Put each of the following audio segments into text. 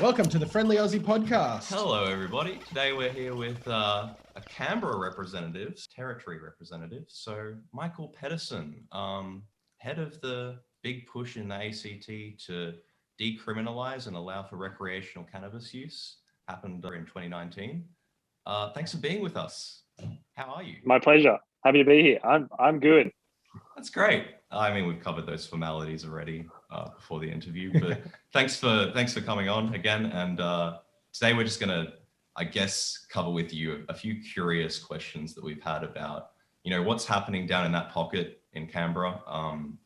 Welcome to the Friendly Aussie podcast. Hello, everybody. Today we're here with a Canberra representative, territory representative. So Michael Pettersson, head of the big push in the ACT to decriminalise and allow for recreational cannabis use, happened in 2019. Thanks for being with us. How are you? My pleasure. Happy to be here. I'm good. That's great. I mean, we've covered those formalities already before the interview, but thanks for coming on again. And today we're just gonna, I guess, cover with you a few curious questions that we've had about, what's happening down in that pocket in Canberra,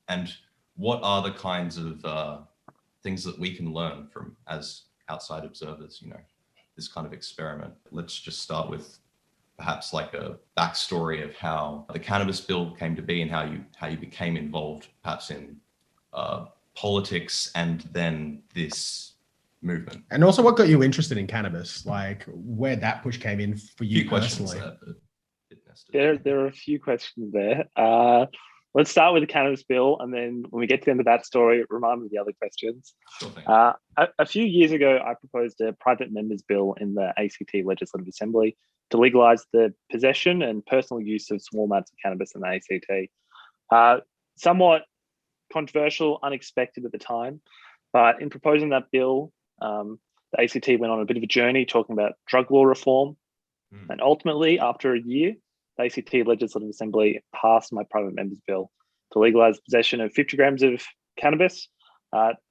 and what are the kinds of things that we can learn from as outside observers. This kind of experiment. Let's just start with perhaps like a backstory of how the Cannabis Bill came to be and how you became involved, perhaps in politics and then this movement. And also what got you interested in cannabis, like where that push came in for you personally. There are a few questions there. Let's start with the Cannabis Bill, and then when we get to the end of that story, remind me of the other questions. Sure thing. A few years ago, I proposed a private members bill in the ACT Legislative Assembly to legalise the possession and personal use of small amounts of cannabis in the ACT. Somewhat controversial, unexpected at the time, but in proposing that bill, the ACT went on a bit of a journey talking about drug law reform. And ultimately, after a year, the ACT Legislative Assembly passed my private members bill to legalise possession of 50 grams of cannabis,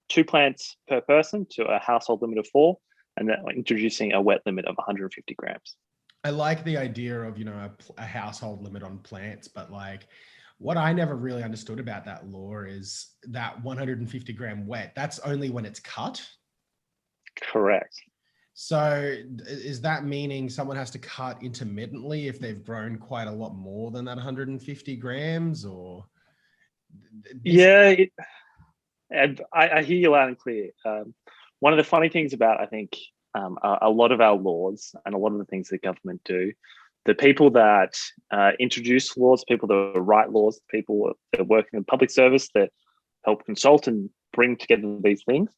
2 plants per person to a household limit of 4, and then introducing a wet limit of 150 grams. I like the idea of, a household limit on plants, but like what I never really understood about that law is that 150 gram wet, that's only when it's cut. Correct. So is that meaning someone has to cut intermittently if they've grown quite a lot more than that 150 grams or? Yeah, I hear you loud and clear. One of the funny things about, I think, a lot of our laws and a lot of the things that government do, the people that introduce laws, people that write laws, people that work in the public service that help consult and bring together these things,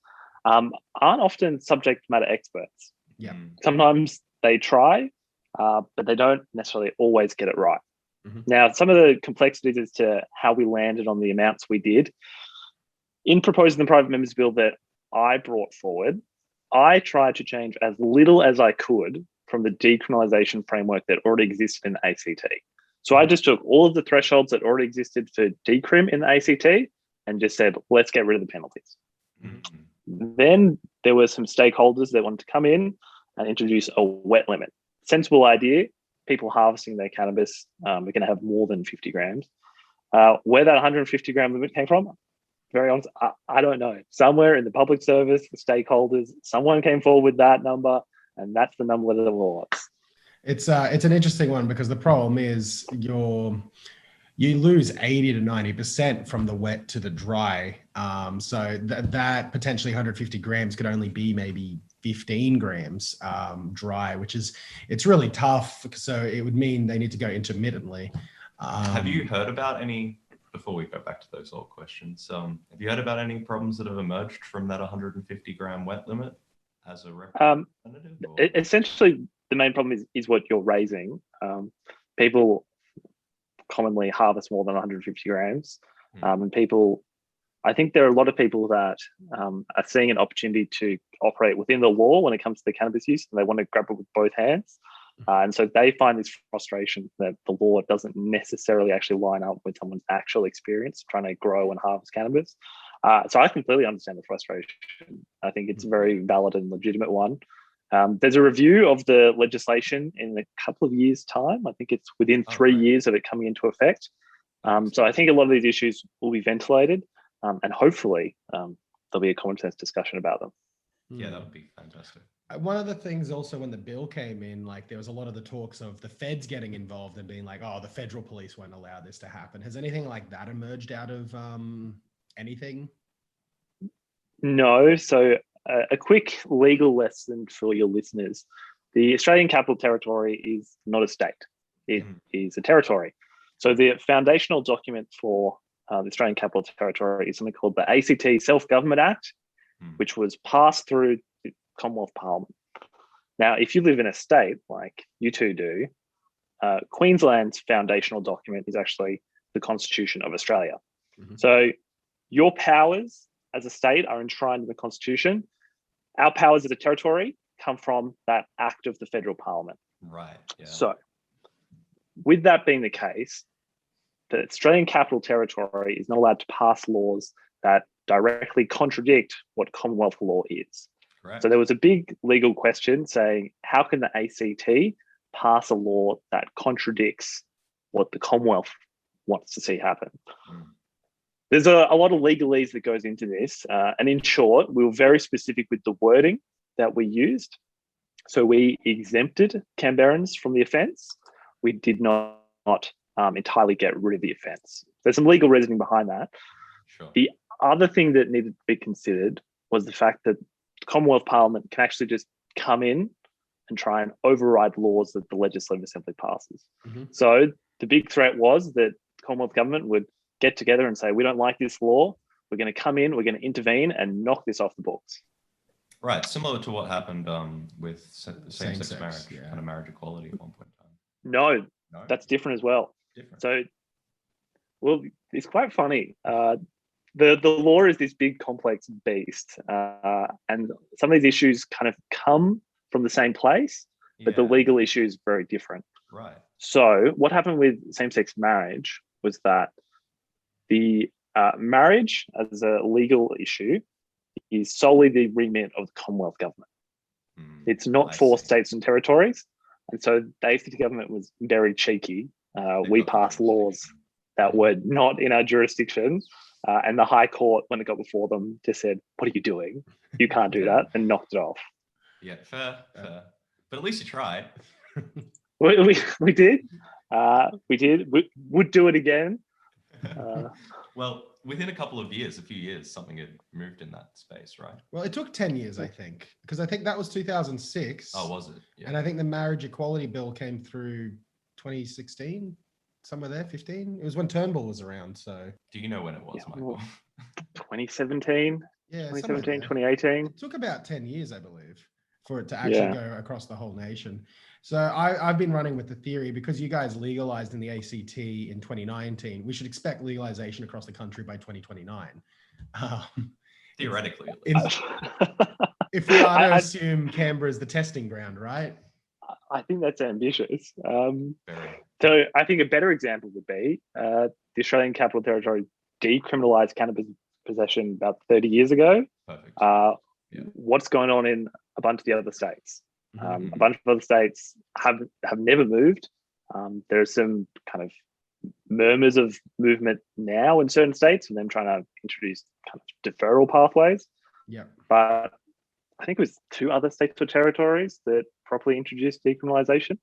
aren't often subject matter experts. Yeah. Sometimes they try, but they don't necessarily always get it right. Mm-hmm. Now, some of the complexities as to how we landed on the amounts we did, in proposing the private members bill that I brought forward, I tried to change as little as I could from the decriminalisation framework that already existed in the ACT. So I just took all of the thresholds that already existed for decrim in the ACT and just said, let's get rid of the penalties. Mm-hmm. Then there were some stakeholders that wanted to come in and introduce a wet limit. Sensible idea. People harvesting their cannabis are going to have more than 50 grams. Where that 150 gram limit came from, very honest, I don't know. Somewhere in the public service, the stakeholders, someone came forward with that number, and that's the number of the law. It's an interesting one because the problem is you lose 80 to 90% from the wet to the dry. So that potentially 150 grams could only be maybe 15 grams dry, it's really tough. So it would mean they need to go intermittently. Have you heard about any, before we go back to those old questions, have you heard about any problems that have emerged from that 150 gram wet limit as a representative? Essentially, the main problem is what you're raising. People commonly harvest more than 150 grams. And people, I think there are a lot of people that are seeing an opportunity to operate within the law when it comes to the cannabis use, and they want to grab it with both hands. And so they find this frustration that the law doesn't necessarily actually line up with someone's actual experience trying to grow and harvest cannabis. So I completely understand the frustration. I think it's a very valid and legitimate one. There's a review of the legislation in a couple of years' time. I think it's within 3 years of it coming into effect. So I think a lot of these issues will be ventilated, and hopefully there'll be a common sense discussion about them. Yeah, that would be fantastic. One of the things also when the bill came in, like there was a lot of the talks of the feds getting involved and being like, oh, the federal police won't allow this to happen. Has anything like that emerged out of anything? No. So a quick legal lesson for your listeners. The Australian Capital Territory is not a state. It is a territory. So the foundational document for the Australian Capital Territory is something called the ACT Self-Government Act, which was passed through Commonwealth Parliament. Now, if you live in a state like you two do, Queensland's foundational document is actually the Constitution of Australia. So your powers as a state are enshrined in the Constitution. Our powers as a territory come from that act of the federal parliament. Right. Yeah. So with that being the case, the Australian Capital Territory is not allowed to pass laws that directly contradict what Commonwealth law is. Correct. So there was a big legal question saying, how can the ACT pass a law that contradicts what the Commonwealth wants to see happen? There's a lot of legalese that goes into this. And in short, we were very specific with the wording that we used. So we exempted Canberrans from the offence. We did not entirely get rid of the offence. There's some legal reasoning behind that. Sure. The other thing that needed to be considered was the fact that the Commonwealth Parliament can actually just come in and try and override laws that the Legislative Assembly passes. So the big threat was that the Commonwealth Government would get together and say, we don't like this law. We're going to come in, we're going to intervene and knock this off the books. Right. Similar to what happened with same-sex marriage, yeah. kind of marriage equality at one point in time. No, No? that's different as well. Different. So, well, it's quite funny. The law is this big complex beast, and some of these issues kind of come from the same place, but the legal issue is very different. Right. So what happened with same-sex marriage was that the marriage as a legal issue is solely the remit of the Commonwealth Government. It's not for states and territories. And so the ACT government was very cheeky. We passed laws that were not in our jurisdiction. And the High Court, when it got before them, just said, what are you doing? You can't do that, and knocked it off. Yeah, fair. But at least you tried. We did. We would do it again. Well, within a few years, something had moved in that space, right? Well, it took 10 years, I think, because I think that was 2006. Oh, was it? Yeah. And I think the Marriage Equality Bill came through 2016, somewhere there, 15. It was when Turnbull was around. So do you know when it was, Michael? 2017, yeah, 2017, 2018. It took about 10 years, I believe, for it to actually go across the whole nation. So I've been running with the theory, because you guys legalized in the ACT in 2019, we should expect legalization across the country by 2029. Theoretically. If we are to assume Canberra is the testing ground, right? I think that's ambitious. So I think a better example would be the Australian Capital Territory decriminalised cannabis possession about 30 years ago. Perfect. What's going on in a bunch of the other states? A bunch of other states have never moved. There are some kind of murmurs of movement now in certain states, and them trying to introduce kind of deferral pathways. Yeah. But I think it was 2 other states or territories that properly introduced decriminalisation.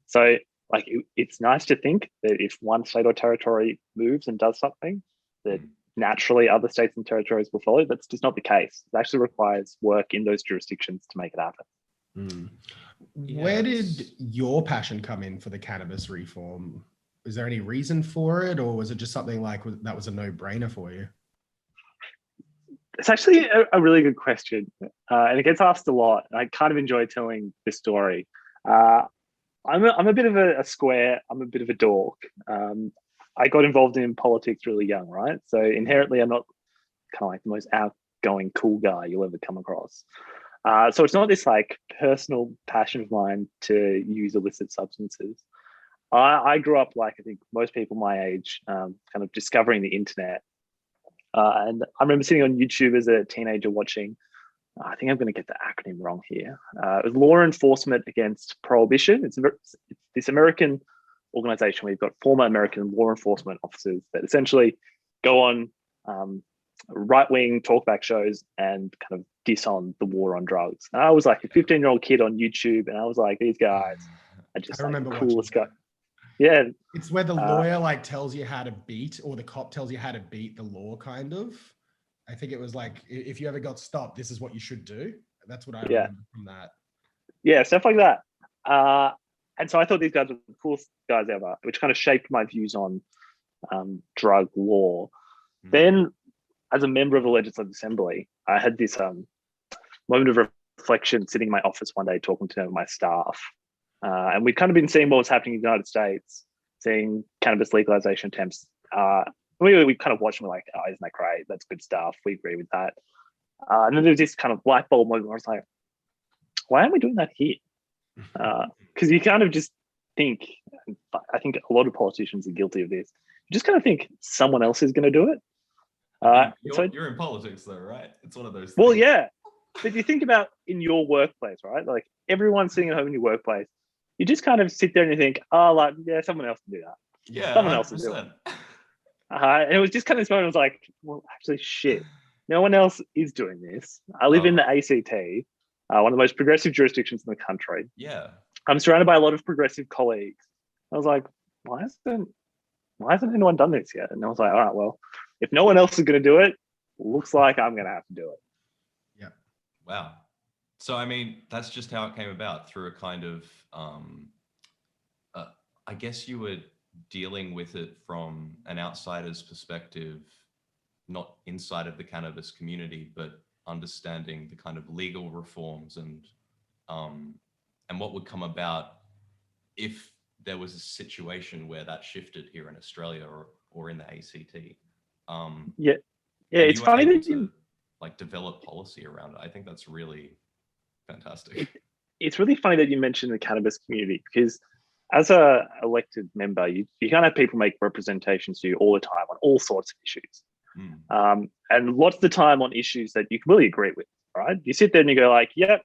So like it's nice to think that if one state or territory moves and does something, that naturally other states and territories will follow. That's just not the case. It actually requires work in those jurisdictions to make it happen. Where did your passion come in for the cannabis reform? Is there any reason for it, or was it just something like that was a no-brainer for you? It's actually a really good question, and it gets asked a lot. I kind of enjoy telling this story. I'm a bit of a square. I'm a bit of a dork. I got involved in politics really young, right? So inherently, I'm not kind of like the most outgoing, cool guy you'll ever come across. So it's not this like personal passion of mine to use illicit substances. I grew up like I think most people my age, kind of discovering the internet. And I remember sitting on YouTube as a teenager watching, I think I'm going to get the acronym wrong here. It was Law Enforcement Against Prohibition. It's this American organization where you've got former American law enforcement officers that essentially go on right-wing talkback shows and kind of diss on the war on drugs. And I was like a 15-year-old kid on YouTube, and I was like, these guys are just like the coolest guy. Yeah. It's where the lawyer like tells you how to beat, or the cop tells you how to beat the law, kind of. I think it was like, if you ever got stopped, this is what you should do. That's what I remember from that. Yeah, stuff like that. And so I thought these guys were the coolest guys ever, which kind of shaped my views on drug law. Then, as a member of the Legislative Assembly, I had this moment of reflection sitting in my office one day talking to my staff. And we'd kind of been seeing what was happening in the United States, seeing cannabis legalization attempts. We kind of watched and we're like, oh, isn't that great? That's good stuff. We agree with that. And then there's this kind of light bulb moment where I was like, why aren't we doing that here? Because you kind of just think, I think a lot of politicians are guilty of this. You just kind of think someone else is going to do it. You're in politics though, right? It's one of those things. Well, yeah. But you think about in your workplace, right? Like everyone's sitting at home in your workplace. You just kind of sit there and you think, oh, like, yeah, someone else can do that. Yeah, someone else will do it. And it was just kind of this moment. I was like, well, actually, shit. No one else is doing this. I live in the ACT, one of the most progressive jurisdictions in the country. Yeah. I'm surrounded by a lot of progressive colleagues. I was like, why hasn't anyone done this yet? And I was like, all right, well, if no one else is going to do it, looks like I'm going to have to do it. Yeah. Wow. So, I mean, that's just how it came about, through a kind of, I guess you were dealing with it from an outsider's perspective, not inside of the cannabis community, but understanding the kind of legal reforms and what would come about if there was a situation where that shifted here in Australia or in the ACT. Yeah, it's funny that you like develop policy around it. I think that's really fantastic. It's really funny that you mentioned the cannabis community, because as a elected member, you can't have people make representations to you all the time on all sorts of issues. And lots of the time on issues that you completely agree with, right? You sit there and you go like, yep,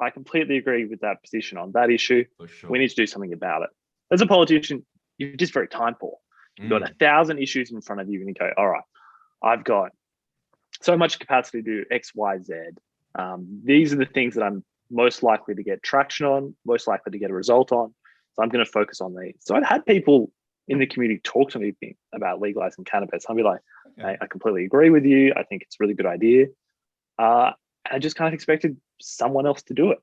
I completely agree with that position on that issue. For sure. We need to do something about it. As a politician, you're just very time poor. You've got 1,000 issues in front of you and you go, all right, I've got so much capacity to do X, Y, Z. These are the things that I'm most likely to get traction on, most likely to get a result on. So I'm going to focus on these. So I'd had people in the community talk to me about legalizing cannabis. I'd be like, hey, I completely agree with you. I think it's a really good idea. I just kind of expected someone else to do it.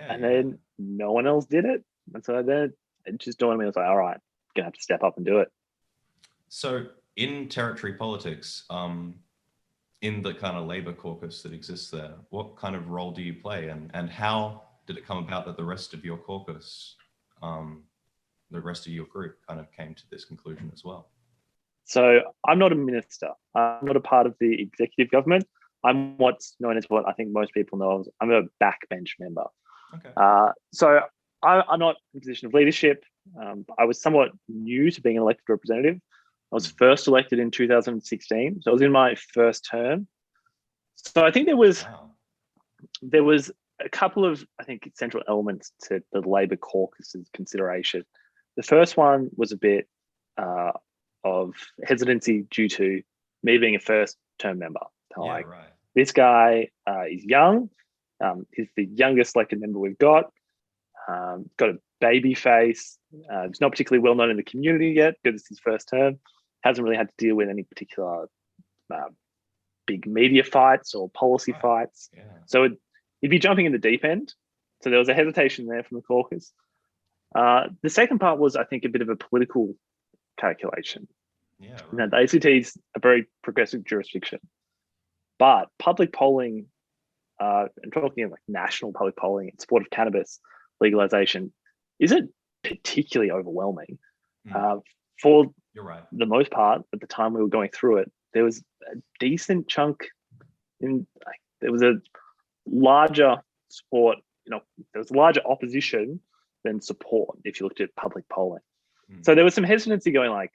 And then no one else did it. And so then it just dawned on me, I was like, all right, I'm going to have to step up and do it. So in territory politics, in the kind of Labor caucus that exists there, what kind of role do you play? And how did it come about that the rest of your caucus, the rest of your group kind of came to this conclusion as well? So I'm not a minister. I'm not a part of the executive government. I'm what's known as what I think most people know as, I'm a backbench member. Okay. So I'm not in a position of leadership. I was somewhat new to being an elected representative. I was first elected in 2016. So I was in my first term. So I think there was a couple of, I think, central elements to the Labor caucus's consideration. The first one was a bit of hesitancy due to me being a first term member. This guy is young. He's the youngest elected member we've got. Got a baby face. He's not particularly well known in the community yet because it's his first term. Hasn't really had to deal with any particular big media fights or policy fights. Yeah. So he'd be jumping in the deep end. So there was a hesitation there from the caucus. The second part was, I think, a bit of a political calculation. Yeah, right. You know, the ACT is a very progressive jurisdiction, but public polling, and talking like national public polling in support of cannabis legalization, isn't particularly overwhelming. For You're right. the most part, at the time we were going through it, there was a decent chunk there was a larger support, there was larger opposition than support if you looked at public polling. So there was some hesitancy going like,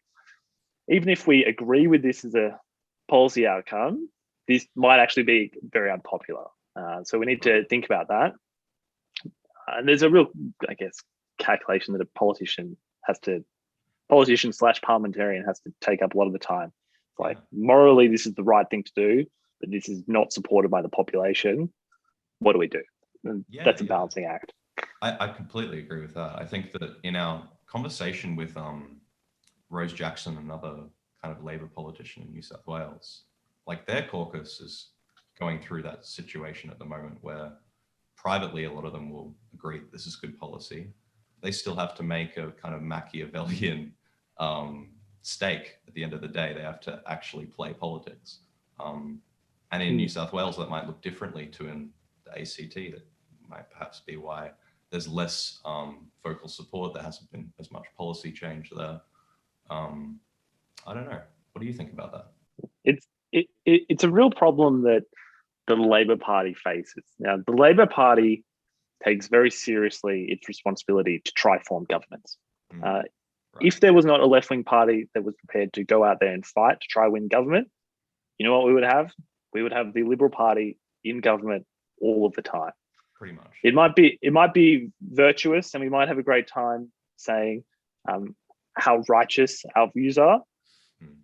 even if we agree with this as a policy outcome, this might actually be very unpopular. So we need to think about that. And there's a real, I guess, calculation that a politician / parliamentarian has to take up a lot of the time. Like, morally, this is the right thing to do, but this is not supported by the population. What do we do? And that's a balancing act. I completely agree with that. I think that in our conversation with Rose Jackson, another kind of Labor politician in New South Wales, like their caucus is going through that situation at the moment where privately a lot of them will agree that this is good policy. They still have to make a kind of Machiavellian stake at the end of the day. They have to actually play politics. And in New South Wales, that might look differently to in the the ACT. That might perhaps be why there's less vocal support. There hasn't been as much policy change there. I don't know. What do you think about that? It's a real problem that the Labor Party faces. Now, the Labor Party takes very seriously its responsibility to try form governments. Right. If there was not a left-wing party that was prepared to go out there and fight to try win government, you know what we would have? We would have the Liberal Party in government all of the time. Pretty much. It might be virtuous, and we might have a great time saying how righteous our views are.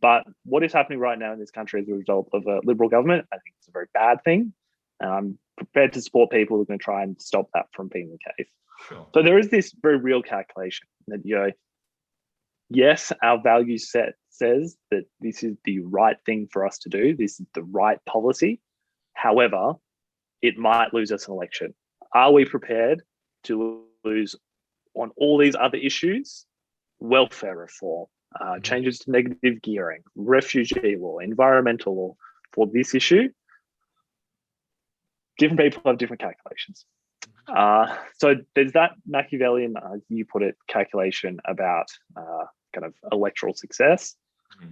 But what is happening right now in this country as a result of a Liberal government, I think it's a very bad thing. And I'm prepared to support people who are going to try and stop that from being the case. Sure. So there is this very real calculation that, yes, our value set says that this is the right thing for us to do. This is the right policy. However, it might lose us an election. Are we prepared to lose on all these other issues? Welfare reform, changes to negative gearing, refugee law, environmental law for this issue? Different people have different calculations. So there's that Machiavellian, you put it, calculation about kind of electoral success.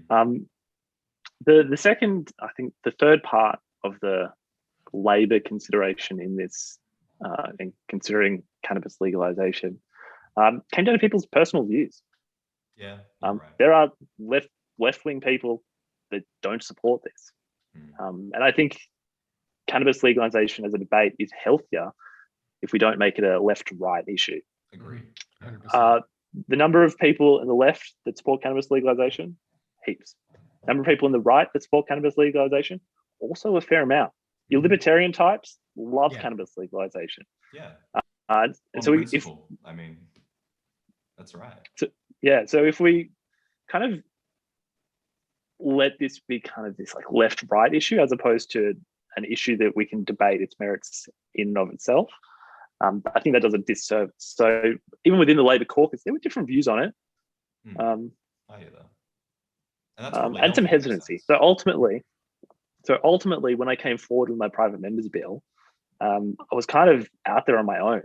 The second, I think the third part of the Labor consideration in this, in considering cannabis legalization, came down to people's personal views. Yeah, right. There are left-wing people that don't support this. And I think cannabis legalization as a debate is healthier if we don't make it a left-right issue. Agree. 100%. The number of people in the left that support cannabis legalization, heaps. Number of people in the right that support cannabis legalization, also a fair amount. Your libertarian types love cannabis legalization. Yeah. And so I mean, that's right. So if we kind of let this be kind of this like left-right issue as opposed to an issue that we can debate its merits in and of itself, I think that does a disservice. So even within the Labor caucus, there were different views on it. I hear that. And, that's and some hesitancy. So ultimately, when I came forward with my private members bill, I was kind of out there on my own.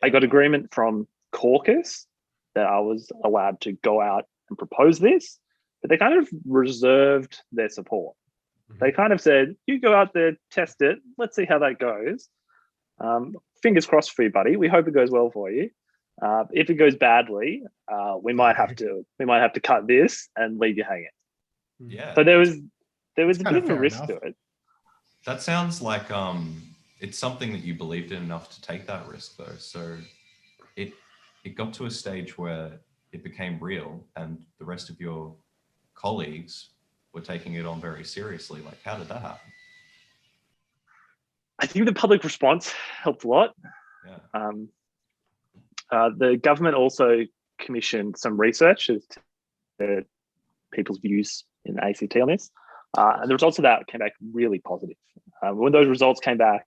I got agreement from caucus that I was allowed to go out and propose this, but they kind of reserved their support. They kind of said, you go out there, test it, let's see how that goes. Fingers crossed for you, buddy. We hope it goes well for you. If it goes badly, we might have to cut this and leave you hanging. Yeah. So there was a bit of a risk to it. That sounds like it's something that you believed in enough to take that risk, though. So it got to a stage where it became real, and the rest of your colleagues were taking it on very seriously. Like, how did that happen? I think the public response helped a lot. Yeah. The government also commissioned some research as to people's views in the ACT on this. And the results of that came back really positive. When those results came back,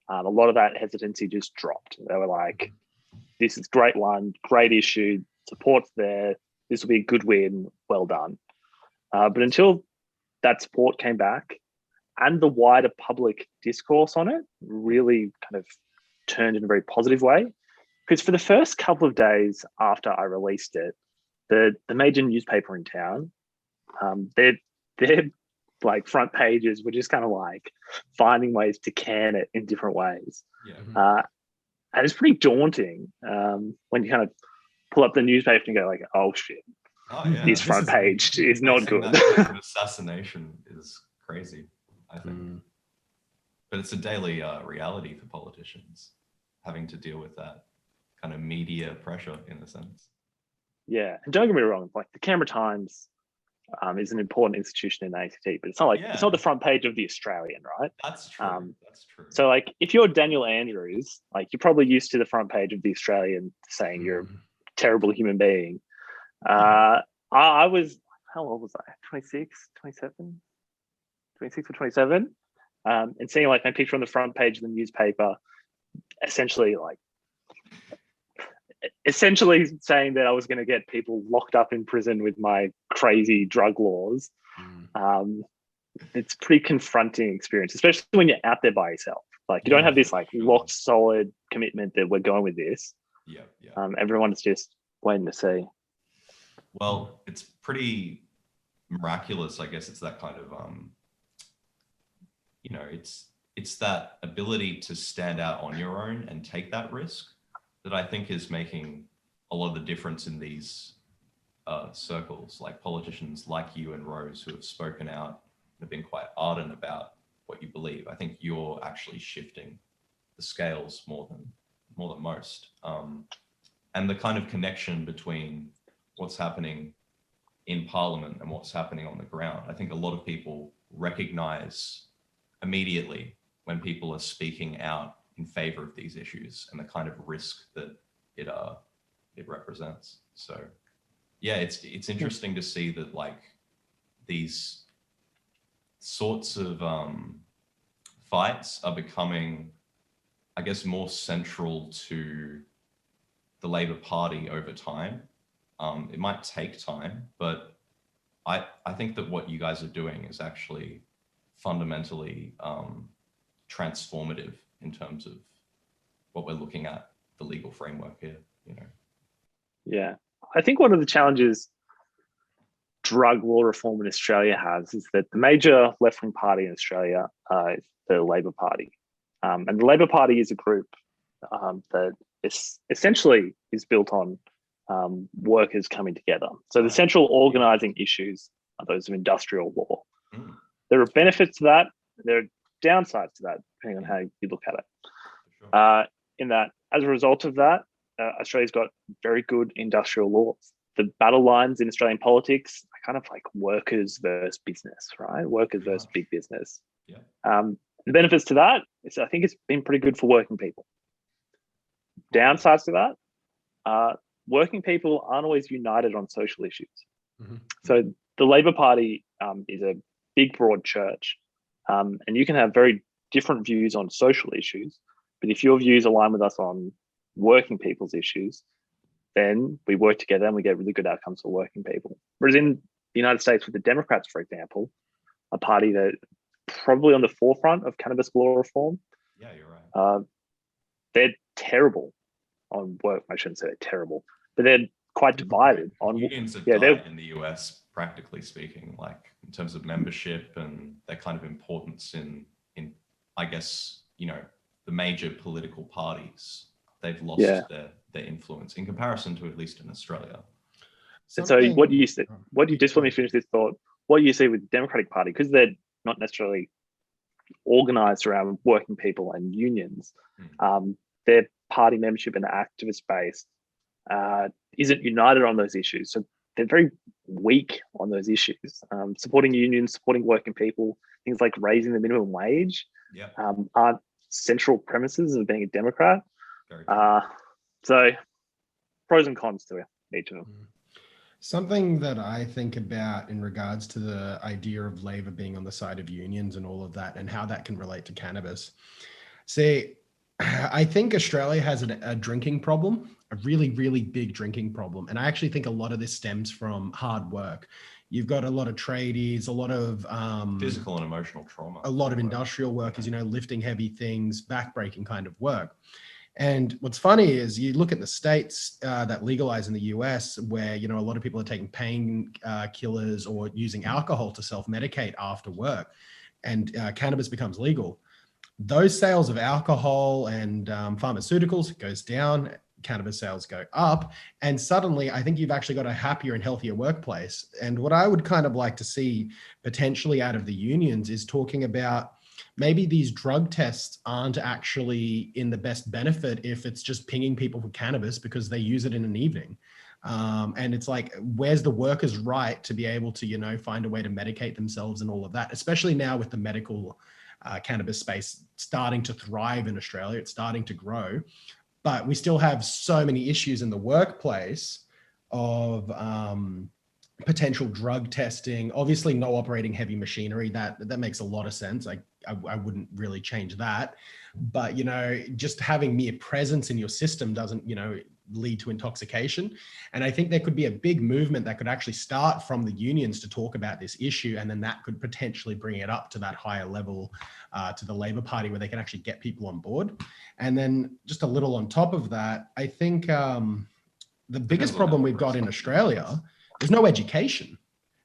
a lot of that hesitancy just dropped. They were like, this is great one, great issue, support's there, this will be a good win, well done. But until that support came back and the wider public discourse on it really kind of turned in a very positive way, because for the first couple of days after I released it, the major newspaper in town, their like front pages were just kind of like finding ways to can it in different ways. Yeah. And it's pretty daunting when you kind of pull up the newspaper and go like, oh shit, this front page is not good. That assassination is crazy, I think. But it's a daily reality for politicians, having to deal with that kind of media pressure in a sense. Yeah, and don't get me wrong, like the Canberra Times is an important institution in the ACT, but it's not like it's not the front page of the Australian, right? That's true. That's true. So like if you're Daniel Andrews, like you're probably used to the front page of the Australian saying you're a terrible human being. I was, how old was I? 26, 27? 26 or 27? And seeing like my picture on the front page of the newspaper, essentially saying that I was going to get people locked up in prison with my crazy drug laws. It's a pretty confronting experience, especially when you're out there by yourself. Like you don't have this like locked solid commitment that we're going with this. Yeah. Everyone's just waiting to see. Well, it's pretty miraculous, I guess. It's that kind of, it's that ability to stand out on your own and take that risk that I think is making a lot of the difference in these circles, like politicians like you and Rose who have spoken out and have been quite ardent about what you believe. I think you're actually shifting the scales more than most. And the kind of connection between what's happening in Parliament and what's happening on the ground. I think a lot of people recognize immediately when people are speaking out in favor of these issues and the kind of risk that it represents. So yeah, it's interesting to see that like these sorts of fights are becoming, I guess, more central to the Labor Party over time. It might take time, but I think that what you guys are doing is actually fundamentally transformative in terms of what we're looking at, the legal framework here, Yeah, I think one of the challenges drug law reform in Australia has is that the major left-wing party in Australia is the Labor Party. And the Labor Party is a group that essentially is built on workers coming together. So the central organising issues are those of industrial law. Mm. There are benefits to that. There are downsides to that, depending on how you look at it. Sure. In that, as a result of that, Australia's got very good industrial laws. The battle lines in Australian politics are kind of like workers versus business, right? Workers versus big business. Yeah. The benefits to that is I think it's been pretty good for working people. Downsides to that, working people aren't always united on social issues. Mm-hmm. So the Labor Party is a big, broad church, and you can have very different views on social issues, but if your views align with us on working people's issues, then we work together and we get really good outcomes for working people. Whereas in the United States with the Democrats, for example, a party that probably on the forefront of cannabis law reform. Yeah, you're right. They're terrible on work. I shouldn't say they're terrible, but they're quite divided on unions have died in the US, practically speaking, like in terms of membership and their kind of importance in I guess, the major political parties. They've lost their influence in comparison to at least in Australia. And so what do you see? What do you just let me finish this thought? What do you see with the Democratic Party? Because they're not necessarily organized around working people and unions. Their party membership and activist base isn't united on those issues. So they're very weak on those issues. Supporting unions, supporting working people, things like raising the minimum wage aren't central premises of being a Democrat. So pros and cons to each of them. Something that I think about in regards to the idea of Labor being on the side of unions and all of that and how that can relate to cannabis. See, I think Australia has a drinking problem, a really, really big drinking problem. And I actually think a lot of this stems from hard work. You've got a lot of tradies, a lot of physical and emotional trauma, a lot of industrial workers, lifting heavy things, backbreaking kind of work. And what's funny is you look at the states that legalize in the US where, a lot of people are taking pain killers or using alcohol to self-medicate after work, and cannabis becomes legal. Those sales of alcohol and pharmaceuticals goes down, cannabis sales go up, and suddenly I think you've actually got a happier and healthier workplace. And what I would kind of like to see potentially out of the unions is talking about maybe these drug tests aren't actually in the best benefit if it's just pinging people for cannabis because they use it in an evening. And it's like, where's the workers' right to be able to, find a way to medicate themselves and all of that, especially now with the medical cannabis space starting to thrive in Australia. It's starting to grow, but we still have so many issues in the workplace of potential drug testing, obviously no operating heavy machinery. That makes a lot of sense. I wouldn't really change that. But, you know, just having mere presence in your system doesn't, you know, lead to intoxication. And I think there could be a big movement that could actually start from the unions to talk about this issue. And then that could potentially bring it up to that higher level, to the Labor Party, where they can actually get people on board. And then just a little on top of that, I think the biggest problem we've got in Australia is no education.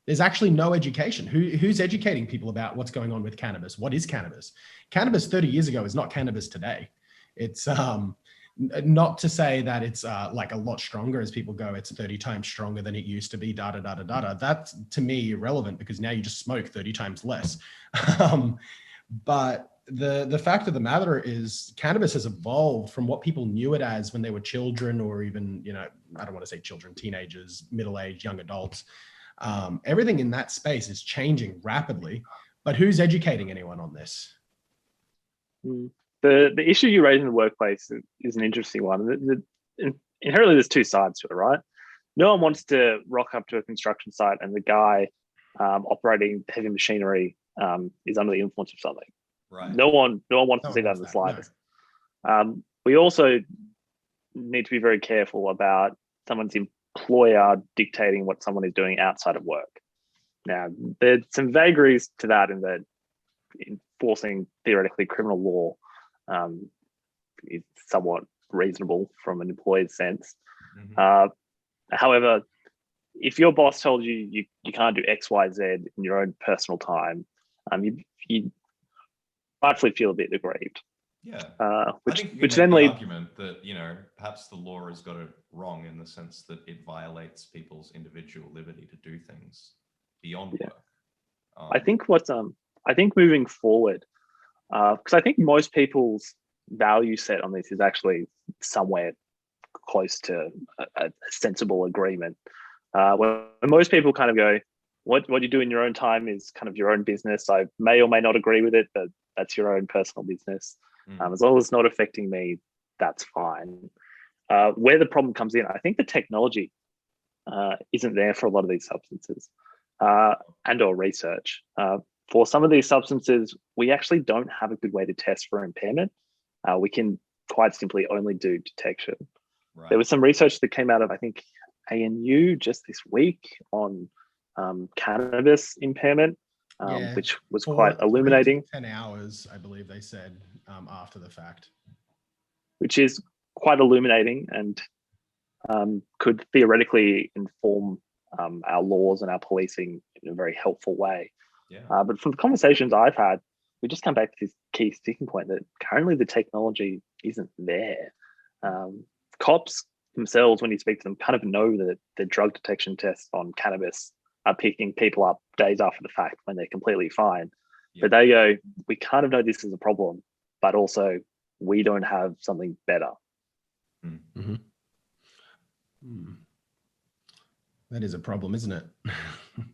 There's actually no education. Who's educating people about what's going on with cannabis? What is cannabis? Cannabis 30 years ago is not cannabis today. It's not to say that it's like a lot stronger as people go, it's 30 times stronger than it used to be, da, da, da, da, da, da. That's to me irrelevant, because now you just smoke 30 times less. But the fact of the matter is cannabis has evolved from what people knew it as when they were children, or even, you know, I don't want to say children, teenagers, middle-aged, young adults. Everything in that space is changing rapidly, but who's educating anyone on this? The issue you raise in the workplace is an interesting one. Inherently, there's two sides to it, right? No one wants to rock up to a construction site and the guy operating heavy machinery is under the influence of something. Right. No one wants to see that in the slightest. No. We also need to be very careful about someone's employer dictating what someone is doing outside of work. Now, there's some vagaries to that, in that enforcing theoretically criminal law is somewhat reasonable from an employer's sense. Mm-hmm. However, if your boss told you can't do X, Y, Z in your own personal time, you rightfully feel a bit aggrieved. Yeah, which then leads the argument that, you know, perhaps the law has got it wrong in the sense that it violates people's individual liberty to do things beyond work. I think moving forward, because I think most people's value set on this is actually somewhere close to a sensible agreement. When most people kind of go, what you do in your own time is kind of your own business. I may or may not agree with it, but that's your own personal business. As long as it's not affecting me, that's fine. Where the problem comes in, I think the technology isn't there for a lot of these substances and or research. For some of these substances, we actually don't have a good way to test for impairment. We can quite simply only do detection. Right. There was some research that came out of, I think, ANU just this week on cannabis impairment, which was quite illuminating. 10 hours, I believe they said, after the fact. Which is quite illuminating and could theoretically inform our laws and our policing in a very helpful way. Yeah. But from the conversations I've had, we just come back to this key sticking point that currently the technology isn't there. Cops themselves, when you speak to them, kind of know that the drug detection tests on cannabis are picking people up days after the fact when they're completely fine. Yeah. But they go, we kind of know this is a problem, but also we don't have something better. Mm-hmm. That is a problem, isn't it?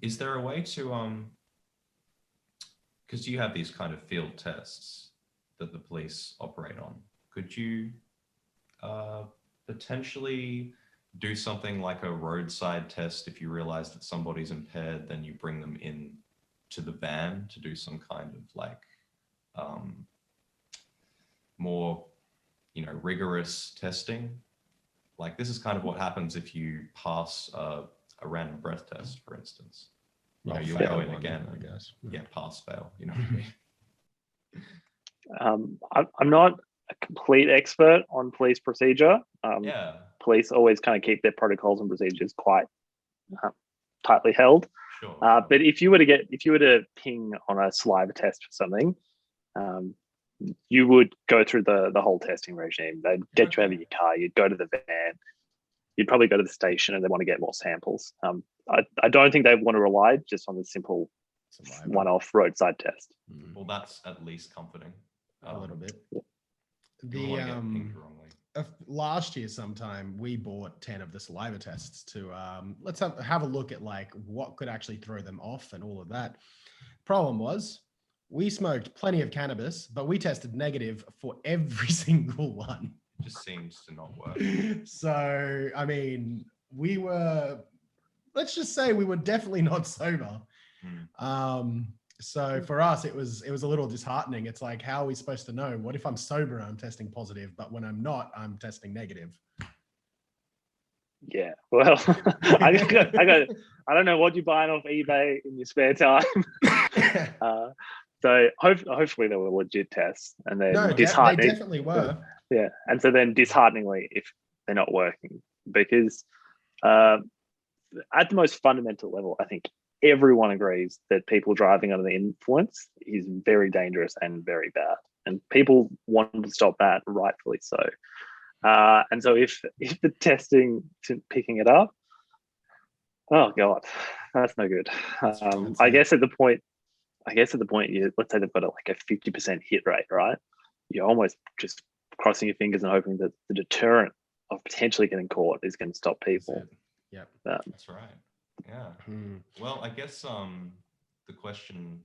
Is there a way to, because you have these kind of field tests that the police operate on, could you potentially do something like a roadside test? If you realize that somebody's impaired, then you bring them in to the van to do some kind of like more, you know, rigorous testing. Like this is kind of what happens if you pass a random breath test, for instance. You know, you'll go in again, I guess. Yeah, pass, fail, you know what I mean? I'm not a complete expert on police procedure. Police always kind of keep their protocols and procedures quite tightly held. Sure. But if you were to ping on a saliva test for something, you would go through the whole testing regime. They'd get you out of your car, you'd go to the van, you'd probably go to the station, and they want to get more samples. I don't think they want to rely just on the simple one-off roadside test. Well, that's at least comforting. A little bit. Last year sometime we bought 10 of the saliva tests to let's have a look at like what could actually throw them off and all of that. Problem was we smoked plenty of cannabis, but we tested negative for every single one. It just seems to not work. So I mean, we were let's just say we were definitely not sober. So for us, it was a little disheartening. It's like, how are we supposed to know? What if I'm sober and I'm testing positive, but when I'm not, I'm testing negative? Yeah, well, I don't know what you're buying off eBay in your spare time. So hopefully they were legit tests, and then No, disheartening. they definitely were. Yeah, and so then dishearteningly if they're not working, because at the most fundamental level, I think everyone agrees that people driving under the influence is very dangerous and very bad, and people want to stop that, rightfully so. And so if the testing isn't picking it up, oh god, that's no good. I guess at the point you, let's say they've got like a 50% hit rate, right? You're almost just crossing your fingers and hoping that the deterrent of potentially getting caught is going to stop people. Yep. That's right. Yeah. Well, I guess the question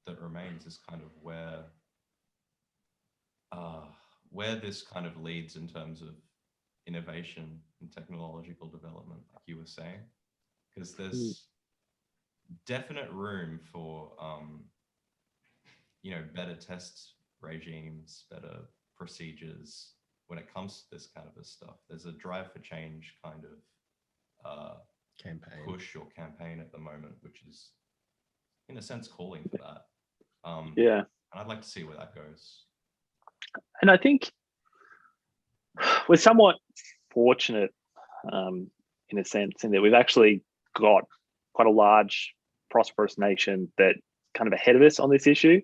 that remains is kind of where this kind of leads in terms of innovation and technological development, like you were saying, because there's definite room for better test regimes, better procedures when it comes to this cannabis stuff. There's a drive for change kind of campaign push or campaign at the moment, which is in a sense calling for that. Yeah, and I'd like to see where that goes. and I think we're somewhat fortunate in a sense in that we've actually got quite a large, prosperous nation that kind of ahead of us on this issue.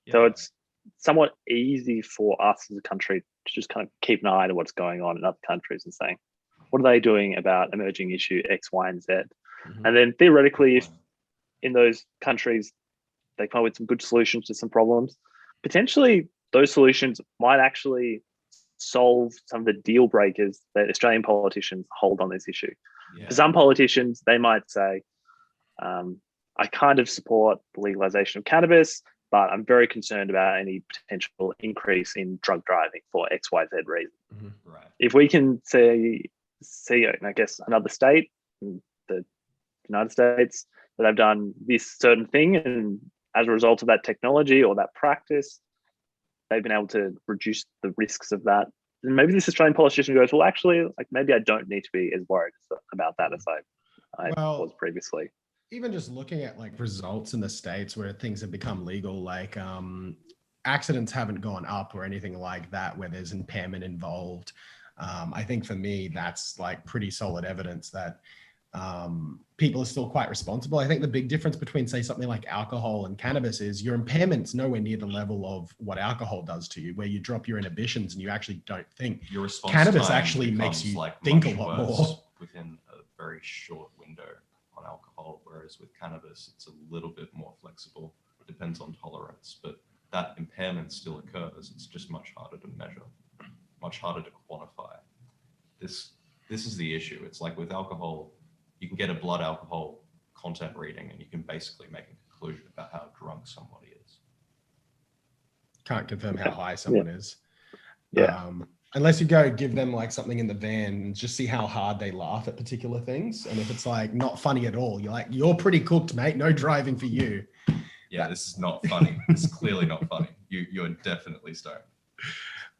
Yeah. So it's somewhat easy for us as a country to just kind of keep an eye on what's going on in other countries and saying, what are they doing about emerging issue X, Y, and Z? And then theoretically, if in those countries they come up with some good solutions to some problems, potentially those solutions might actually solve some of the deal breakers that Australian politicians hold on this issue. Yeah. For some politicians, they might say, I kind of support the legalization of cannabis, but I'm very concerned about any potential increase in drug driving for X, Y, Z reason. Right. If we can see, I guess, another state, the United States, that have done this certain thing, and as a result of that technology or that practice, they've been able to reduce the risks of that. And maybe this Australian politician goes, well, actually, like maybe I don't need to be as worried about that as I was previously. Even just looking at like results in the States where things have become legal, like accidents haven't gone up or anything like that, where there's impairment involved. I think for me, that's like pretty solid evidence that people are still quite responsible. I think the big difference between, say, something like alcohol and cannabis is your impairment's nowhere near the level of what alcohol does to you, where you drop your inhibitions and you actually don't think. Your response cannabis time actually makes you like think a lot more within a very short window on alcohol, whereas with cannabis, it's a little bit more flexible. It depends on tolerance, but that impairment still occurs. It's just much harder to measure, much harder to quantify. This is the issue. It's like with alcohol, you can get a blood alcohol content reading and you can basically make a conclusion about how drunk somebody is. Can't confirm how high someone is. Yeah. Unless you go give them like something in the van and just see how hard they laugh at particular things. And if it's like not funny at all, you're like, you're pretty cooked, mate. No driving for you. Yeah, this is not funny. It's clearly not funny. You're definitely stoned.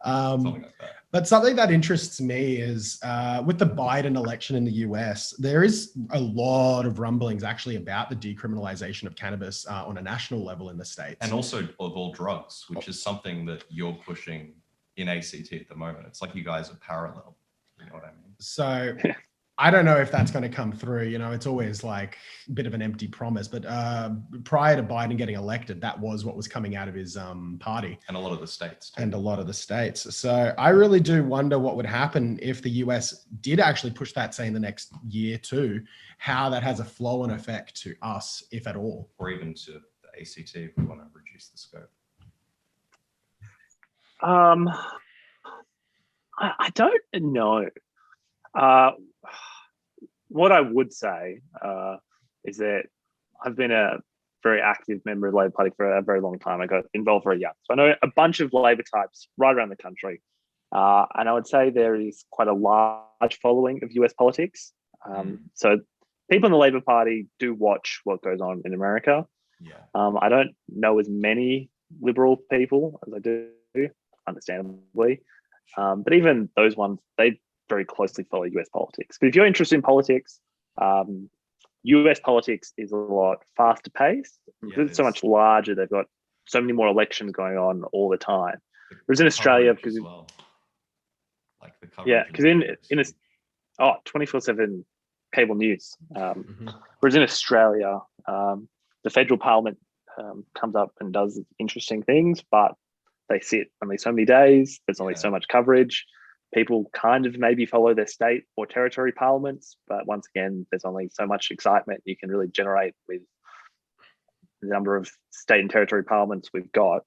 Something like that. But something that interests me is with the Biden election in the US, there is a lot of rumblings actually about the decriminalization of cannabis on a national level in the States. And also of all drugs, which is something that you're pushing in ACT at the moment. It's like you guys are parallel. You know what I mean? So I don't know if that's going to come through. You know, it's always like a bit of an empty promise. But prior to Biden getting elected, that was what was coming out of his party. And a lot of the states. Too. And a lot of the states. So I really do wonder what would happen if the US did actually push that, say, in the next year too, how that has a flow-on effect to us, if at all. Or even to the ACT if we want to reduce the scope. I don't know. What I would say is that I've been a very active member of the Labor Party for a very long time. I got involved very young. So I know a bunch of Labor types right around the country. And I would say there is quite a large following of US politics. So people in the Labor Party do watch what goes on in America. Yeah. I don't know as many Liberal people as I do, understandably. But even those ones, they very closely follow US politics. But if you're interested in politics, US politics is a lot faster paced. Because it's so much larger, they've got so many more elections going on all the time. Whereas in Australia, because well. Like the coverage, because in a 24/7 cable news. Whereas in Australia, the federal parliament comes up and does interesting things, but they sit only so many days. There's only so much coverage. People kind of maybe follow their state or territory parliaments, but once again, there's only so much excitement you can really generate with the number of state and territory parliaments we've got.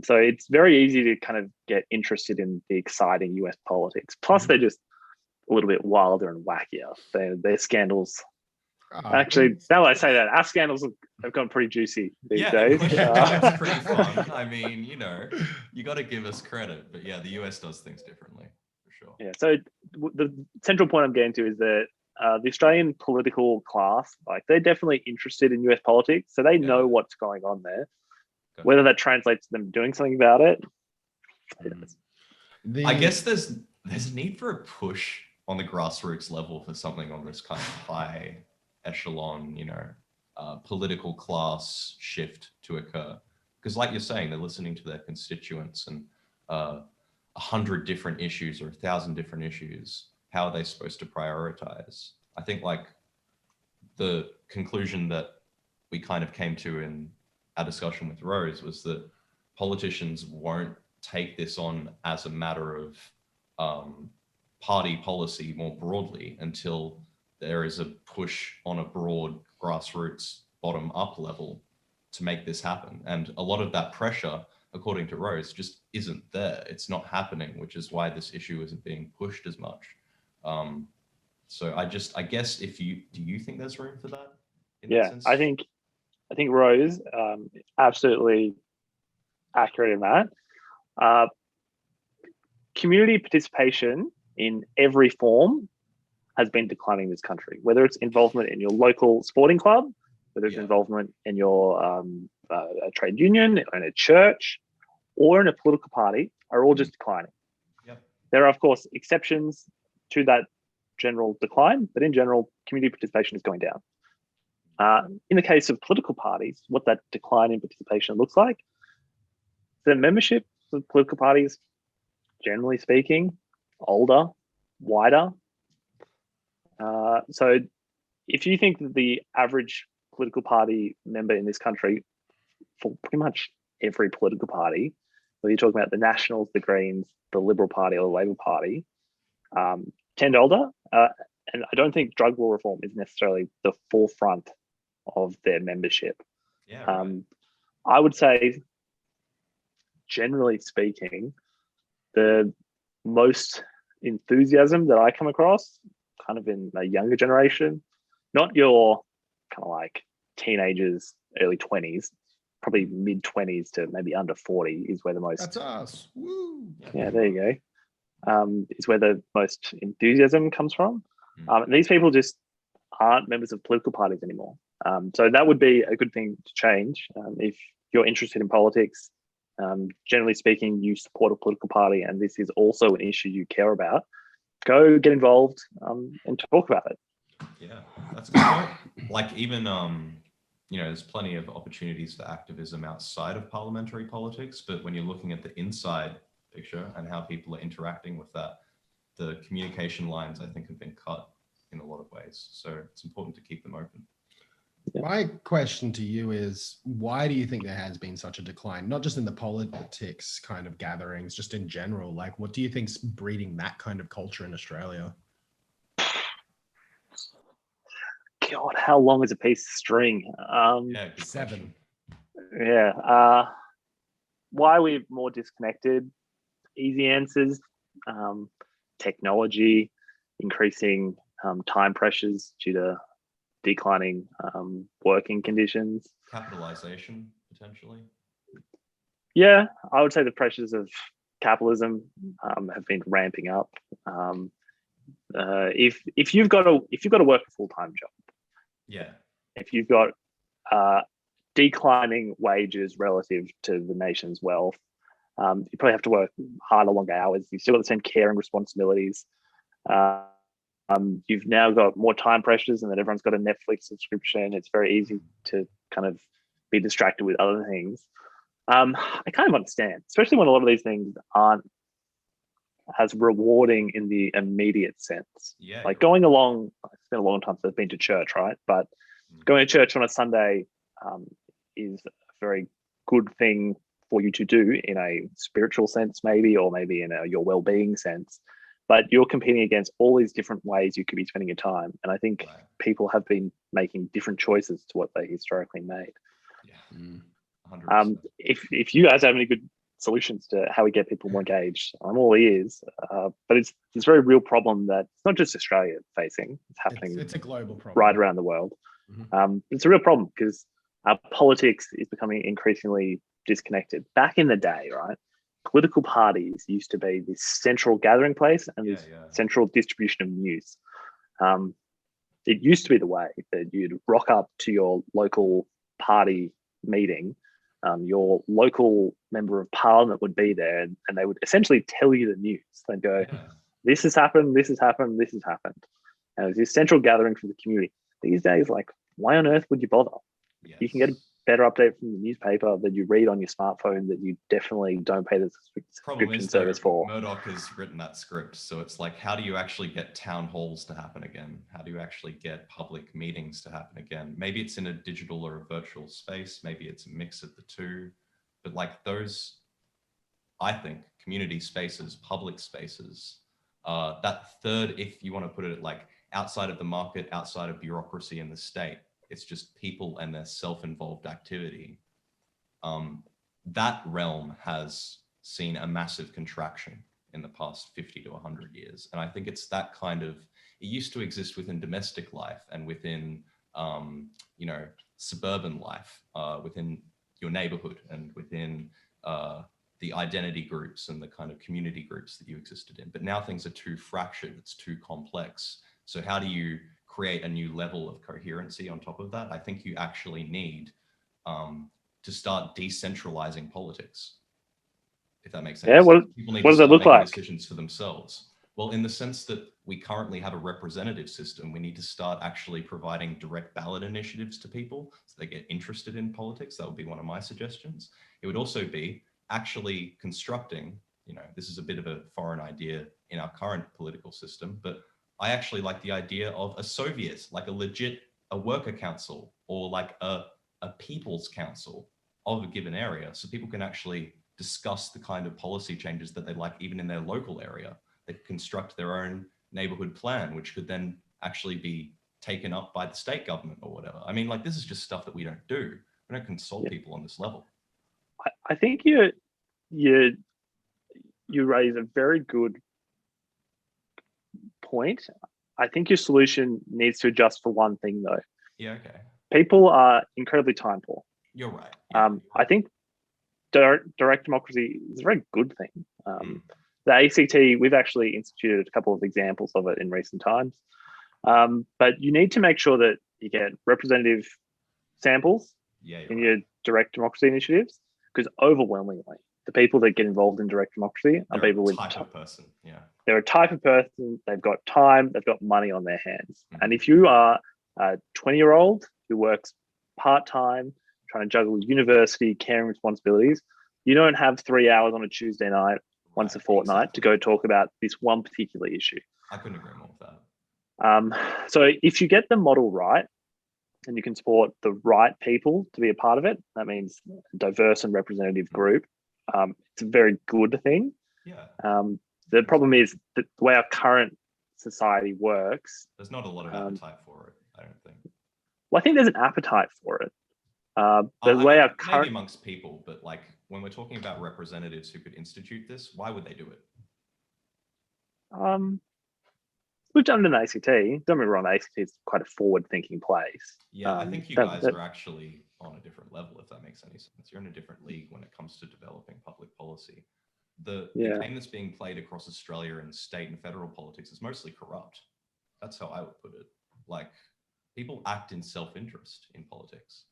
So it's very easy to kind of get interested in the exciting US politics. Plus, they're just a little bit wilder and wackier. Their scandals. Actually, now that I say that, our scandals have gone pretty juicy these days. That's pretty fun. I mean, you got to give us credit, but yeah, the US does things differently for sure. Yeah. So the central point I'm getting to is that the Australian political class, like, they're definitely interested in US politics, so they know what's going on there. Whether that translates to them doing something about it, I guess there's a need for a push on the grassroots level for something on this kind of high echelon, political class shift to occur. Because like you're saying, they're listening to their constituents, and 100 different issues or 1,000 different issues. How are they supposed to prioritize? I think like the conclusion that we kind of came to in our discussion with Rose was that politicians won't take this on as a matter of party policy more broadly until there is a push on a broad grassroots bottom up level to make this happen. And a lot of that pressure, according to Rose, just isn't there. It's not happening, which is why this issue isn't being pushed as much. So I guess do you think there's room for that? Yeah, I think Rose, absolutely accurate in that. Community participation in every form has been declining in this country, whether it's involvement in your local sporting club, whether it's involvement in your a trade union, or in a church, or in a political party, are all just declining. Yep. There are, of course, exceptions to that general decline, but in general, community participation is going down. In the case of political parties, what that decline in participation looks like, the membership of political parties, generally speaking, older, wider. So if you think that the average political party member in this country, for pretty much every political party, whether you're talking about the Nationals, the Greens, the Liberal Party, or the Labor Party, tend older. And I don't think drug law reform is necessarily the forefront of their membership. Yeah, right. I would say, generally speaking, the most enthusiasm that I come across, kind of in the younger generation, not your kind of like teenagers, early 20s, probably mid 20s to maybe under 40 is where the most. That's us. Woo. Yeah, there you go. Is where the most enthusiasm comes from. These people just aren't members of political parties anymore. So that would be a good thing to change. If you're interested in politics, generally speaking, you support a political party, and this is also an issue you care about, go get involved and talk about it. Yeah, that's a good point. Like even, there's plenty of opportunities for activism outside of parliamentary politics, but when you're looking at the inside picture and how people are interacting with that, the communication lines, I think, have been cut in a lot of ways. So it's important to keep them open. My question to you is, why do you think there has been such a decline, not just in the politics kind of gatherings, just in general? Like, what do you think's breeding that kind of culture in Australia? God, how long is a piece of string? 7. Yeah. Why are we more disconnected? Easy answers. Technology, increasing time pressures due to declining working conditions. Capitalization, potentially. Yeah, I would say the pressures of capitalism have been ramping up. If you've got to work a full-time job, Yeah. If you've got declining wages relative to the nation's wealth, you probably have to work harder, longer hours. You've still got the same care and responsibilities. You've now got more time pressures, and that everyone's got a Netflix subscription. It's very easy to kind of be distracted with other things. I kind of understand, especially when a lot of these things aren't as rewarding in the immediate sense. Yeah. Like going along, it's been a long time since I've been to church, right? But going to church on a Sunday is a very good thing for you to do in a spiritual sense, maybe, or maybe in your well-being sense. But you're competing against all these different ways you could be spending your time. And I think people have been making different choices to what they historically made. Yeah. 100%. If you guys have any good solutions to how we get people more engaged, I'm all ears. But it's a very real problem that it's not just Australia facing. It's happening. It's a global problem right around the world. It's a real problem because our politics is becoming increasingly disconnected. Back in the day, right, political parties used to be this central gathering place and this central distribution of news. It used to be the way that you'd rock up to your local party meeting. Your local member of parliament would be there, and they would essentially tell you the news. They'd go, this has happened, this has happened, this has happened. And it was this central gathering for the community. These days, like, why on earth would you bother? Yes. You can get a better update from the newspaper that you read on your smartphone that you definitely don't pay the subscription service for. Murdoch has written that script. So it's like, how do you actually get town halls to happen again? How do you actually get public meetings to happen again? Maybe it's in a digital or a virtual space. Maybe it's a mix of the two. But like those, I think, community spaces, public spaces, that third, if you want to put it like outside of the market, outside of bureaucracy in the state, it's just people and their self-involved activity. That realm has seen a massive contraction in the past 50 to 100 years. And I think it's that kind of, it used to exist within domestic life and within, suburban life, within your neighborhood and within the identity groups and the kind of community groups that you existed in. But now things are too fractured, it's too complex. So how do you create a new level of coherency on top of that? I think you actually need to start decentralizing politics, if that makes sense. Yeah, what does that look like? Decisions for themselves. Well, in the sense that we currently have a representative system, we need to start actually providing direct ballot initiatives to people so they get interested in politics. That would be one of my suggestions. It would also be actually constructing, this is a bit of a foreign idea in our current political system, but I actually like the idea of a Soviet, like a worker council or like a people's council of a given area. So people can actually discuss the kind of policy changes that they like, even in their local area. They construct their own neighborhood plan, which could then actually be taken up by the state government or whatever. I mean, like, this is just stuff that we don't do. We don't consult people on this level. I think you raise a very good point. I think your solution needs to adjust for one thing, though. Yeah, okay. People are incredibly time poor. You're right. Yeah. I think direct democracy is a very good thing. The ACT, we've actually instituted a couple of examples of it in recent times. But you need to make sure that you get representative samples in your direct democracy initiatives, because overwhelmingly, the people that get involved in direct democracy are people with type of person. Yeah. They're a type of person, they've got time, they've got money on their hands. And if you are a 20-year-old who works part-time, trying to juggle university, care and responsibilities, you don't have 3 hours on a Tuesday night, once a fortnight, to go talk about this one particular issue. I couldn't agree more with that. So if you get the model right, and you can support the right people to be a part of it, that means a diverse and representative group. It's a very good thing. Yeah. The problem is that the way our current society works, there's not a lot of appetite for it, I don't think. Well, I think there's an appetite for it. The way our current, maybe amongst people, but like when we're talking about representatives who could institute this, why would they do it? We've done it in the ACT. Don't get me wrong, the ACT is quite a forward-thinking place. Yeah, I think you guys are actually on a different level, if that makes any sense. You're in a different league when it comes to developing public policy. The game that's being played across Australia in state and federal politics is mostly corrupt. That's how I would put it. Like, People act in self-interest in politics.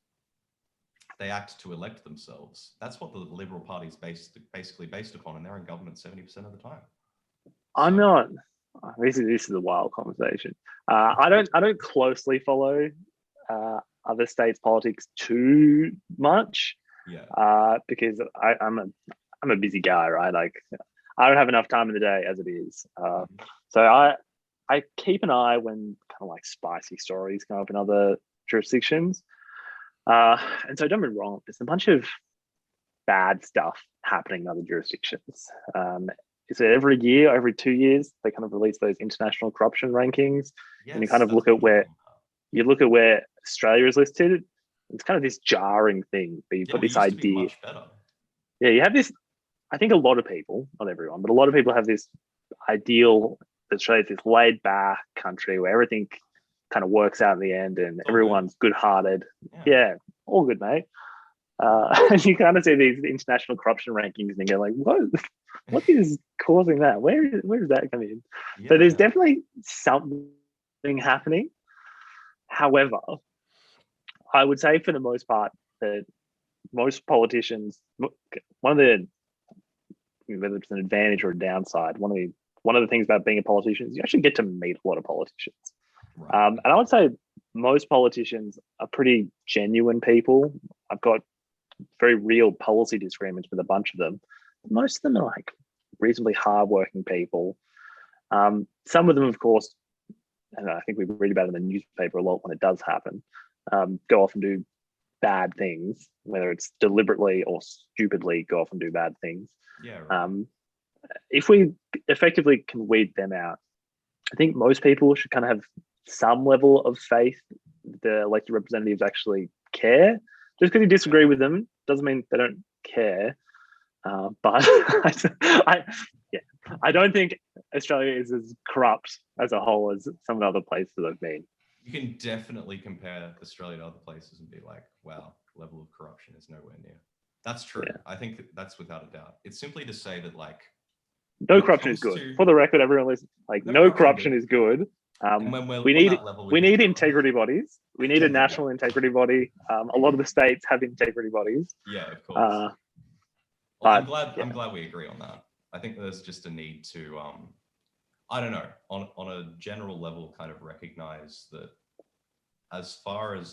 They act to elect themselves. That's what the Liberal Party is basically based upon, and they're in government 70% of the time. I'm not. This is a wild conversation. I don't closely follow other states' politics too much. Yeah. Because I'm a busy guy, right? Like I don't have enough time in the day as it is. So I keep an eye when kind of like spicy stories come up in other jurisdictions. And so don't be wrong, there's a bunch of bad stuff happening in other jurisdictions. Is it every year, every 2 years, they kind of release those international corruption rankings, and you kind of look at where Australia is listed. It's kind of this jarring thing, but you've got this idea. Much better. Yeah, you have this. I think a lot of people, not everyone, but a lot of people have this ideal that Australia's this laid back country where everything kind of works out in the end and everyone's good-hearted. Yeah, all good, mate. And you kind of see these international corruption rankings and you go like, what is causing that? Where is that coming in? Yeah. So there's definitely something happening. However, I would say for the most part that most politicians, one of the, whether it's an advantage or a downside, one of the things about being a politician is you actually get to meet a lot of politicians. Right. And I would say most politicians are pretty genuine people. I've got very real policy disagreements with a bunch of them. Most of them are like reasonably hardworking people. Some of them, of course, and I think we read about it in the newspaper a lot when it does happen, go off and do bad things, whether it's deliberately or stupidly go off and do bad things. Yeah. Right. If we effectively can weed them out, I think most people should kind of have some level of faith the elected representatives actually care. Just because you disagree with them doesn't mean they don't care. But I don't think Australia is as corrupt as a whole as some of the other places I've been. You can definitely compare Australia to other places and be like, wow, level of corruption is nowhere near. That's true. Yeah. I think that's without a doubt. It's simply to say that like, no corruption is good. For the record, everyone listens, like no corruption is good. We need integrity bodies. We need a national integrity body. A lot of the states have integrity bodies. Yeah, of course. I'm glad we agree on that. I think there's just a need to, I don't know, on a general level, kind of recognize that as far as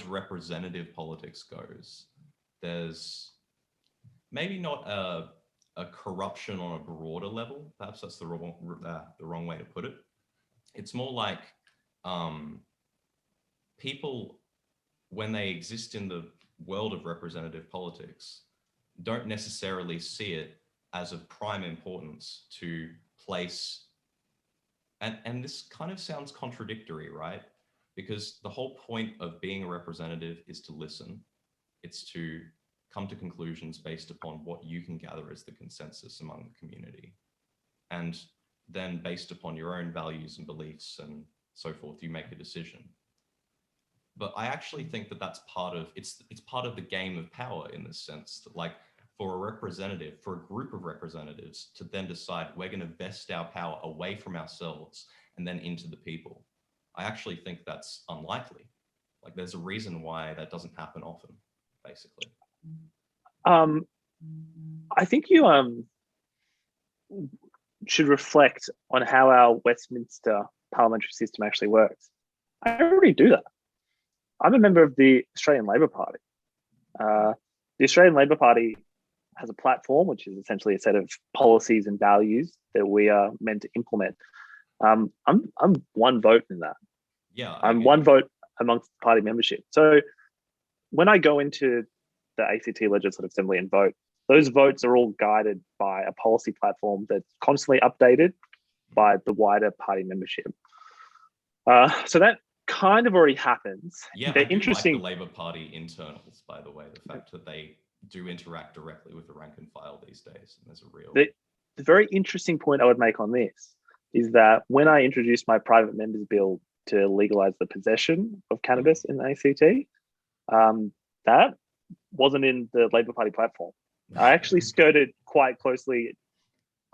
representative politics goes, there's maybe not a corruption on a broader level. Perhaps that's the wrong way to put it. It's more like people, when they exist in the world of representative politics, don't necessarily see it as of prime importance to place, and this kind of sounds contradictory, right? Because the whole point of being a representative is to listen. It's to come to conclusions based upon what you can gather as the consensus among the community. And then based upon your own values and beliefs and so forth, you make a decision. But I actually think that that's part of, it's part of the game of power in the sense that like for a representative, for a group of representatives to then decide we're going to vest our power away from ourselves and then into the people. I actually think that's unlikely. Like there's a reason why that doesn't happen often, basically. I think you should reflect on how our Westminster parliamentary system actually works. I already do that. I'm a member of the Australian Labor Party. The Australian Labor Party has a platform, which is essentially a set of policies and values that we are meant to implement. I'm one vote in that. Yeah, I'm one vote amongst party membership. So when I go into the ACT Legislative Assembly and vote, those votes are all guided by a policy platform that's constantly updated by the wider party membership. So that kind of already happens. Yeah, I do like the Labor Party internals, by the way, the fact that they do interact directly with the rank and file these days. And there's a real... The very interesting point I would make on this is that when I introduced my private members bill to legalize the possession of cannabis in the ACT, that wasn't in the Labor Party platform. I actually skirted quite closely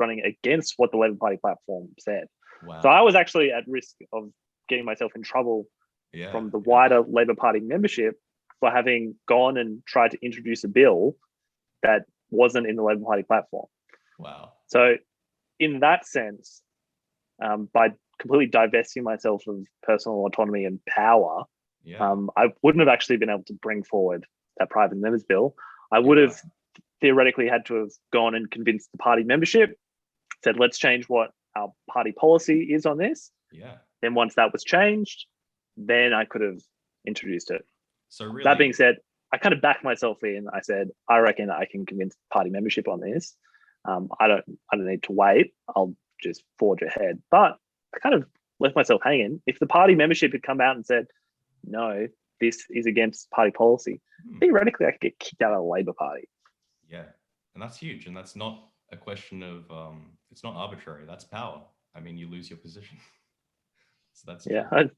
running against what the Labor Party platform said. Wow. So I was actually at risk of getting myself in trouble Yeah. from the wider Labor Party membership for having gone and tried to introduce a bill that wasn't in the Labor Party platform. Wow. So in that sense, by completely divesting myself of personal autonomy and power, I wouldn't have actually been able to bring forward that private members bill. I would have theoretically had to have gone and convinced the party membership, said, let's change what our party policy is on this. Yeah. Then once that was changed, then I could have introduced it. So really, that being said, I kind of backed myself in. I said, I reckon I can convince party membership on this. I don't need to wait. I'll just forge ahead. But I kind of left myself hanging. If the party membership had come out and said, no, this is against party policy, theoretically I could get kicked out of the Labor Party. Yeah, and that's huge. And that's not a question of, it's not arbitrary. That's power. I mean, you lose your position. So that's I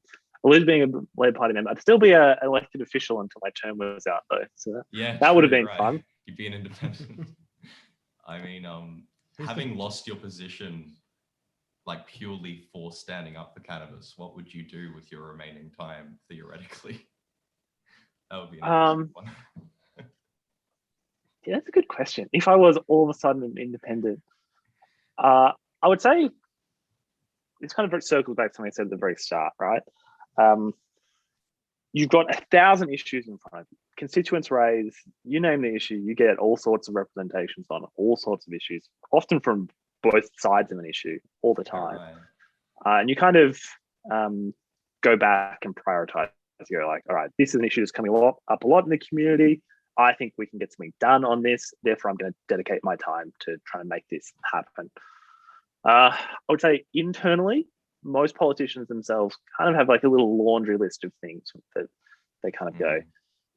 lose being a Labor Party member. I'd still be an elected official until my term was out, though. So that would have been fun. You'd be an independent. I mean, having lost your position, like purely for standing up for cannabis, what would you do with your remaining time theoretically? That would be an interesting one. Yeah, that's a good question. If I was all of a sudden an independent, I would say it's kind of circles back to something I said at the very start, right? You've got 1,000 issues in front of you. Constituents raise, you name the issue, you get all sorts of representations on all sorts of issues, often from both sides of an issue all the time. Right. And you kind of go back and prioritize. You're like, all right, this is an issue that's coming up a lot in the community. I think we can get something done on this. Therefore, I'm going to dedicate my time to trying to make this happen. I would say internally, most politicians themselves kind of have like a little laundry list of things that they kind of go,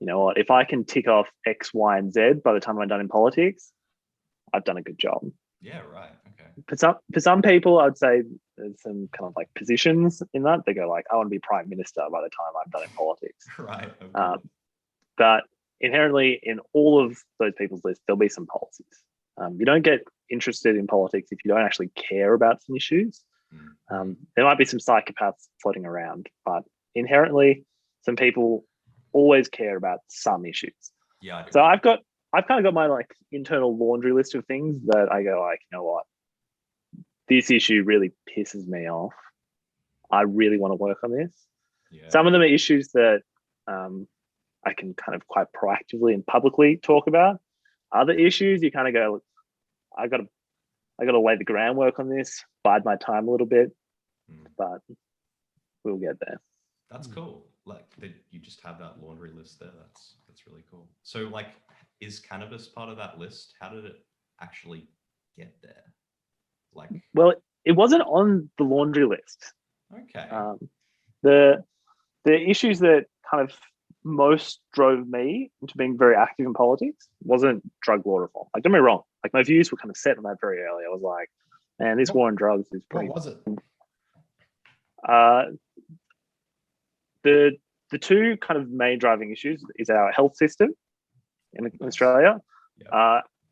you know what, if I can tick off X, Y, and Z by the time I'm done in politics, I've done a good job. Yeah, right. Okay. For some people, I'd say there's some kind of like positions in that. They go like, I want to be prime minister by the time I'm done in politics. Right. Okay. But inherently in all of those people's lists, there'll be some policies. You don't get interested in politics if you don't actually care about some issues. There might be some psychopaths floating around, but inherently some people always care about some issues. Yeah. So I've kind of got my like internal laundry list of things that I go like, you know what, this issue really pisses me off. I really want to work on this. Yeah. Some of them are issues that I can kind of quite proactively and publicly talk about. Other issues, you kind of go, I got to lay the groundwork on this, bide my time a little bit, but we'll get there. That's cool. Like you just have that laundry list there. That's really cool. So like, is cannabis part of that list? How did it actually get there? Like, well, it wasn't on the laundry list. Okay. The issues that kind of most drove me into being very active in politics wasn't drug law reform. Like, don't get me wrong. Like, my views were kind of set on that very early. I was like, man, this war on drugs is pretty. What was it? The two kind of main driving issues is our health system in Australia,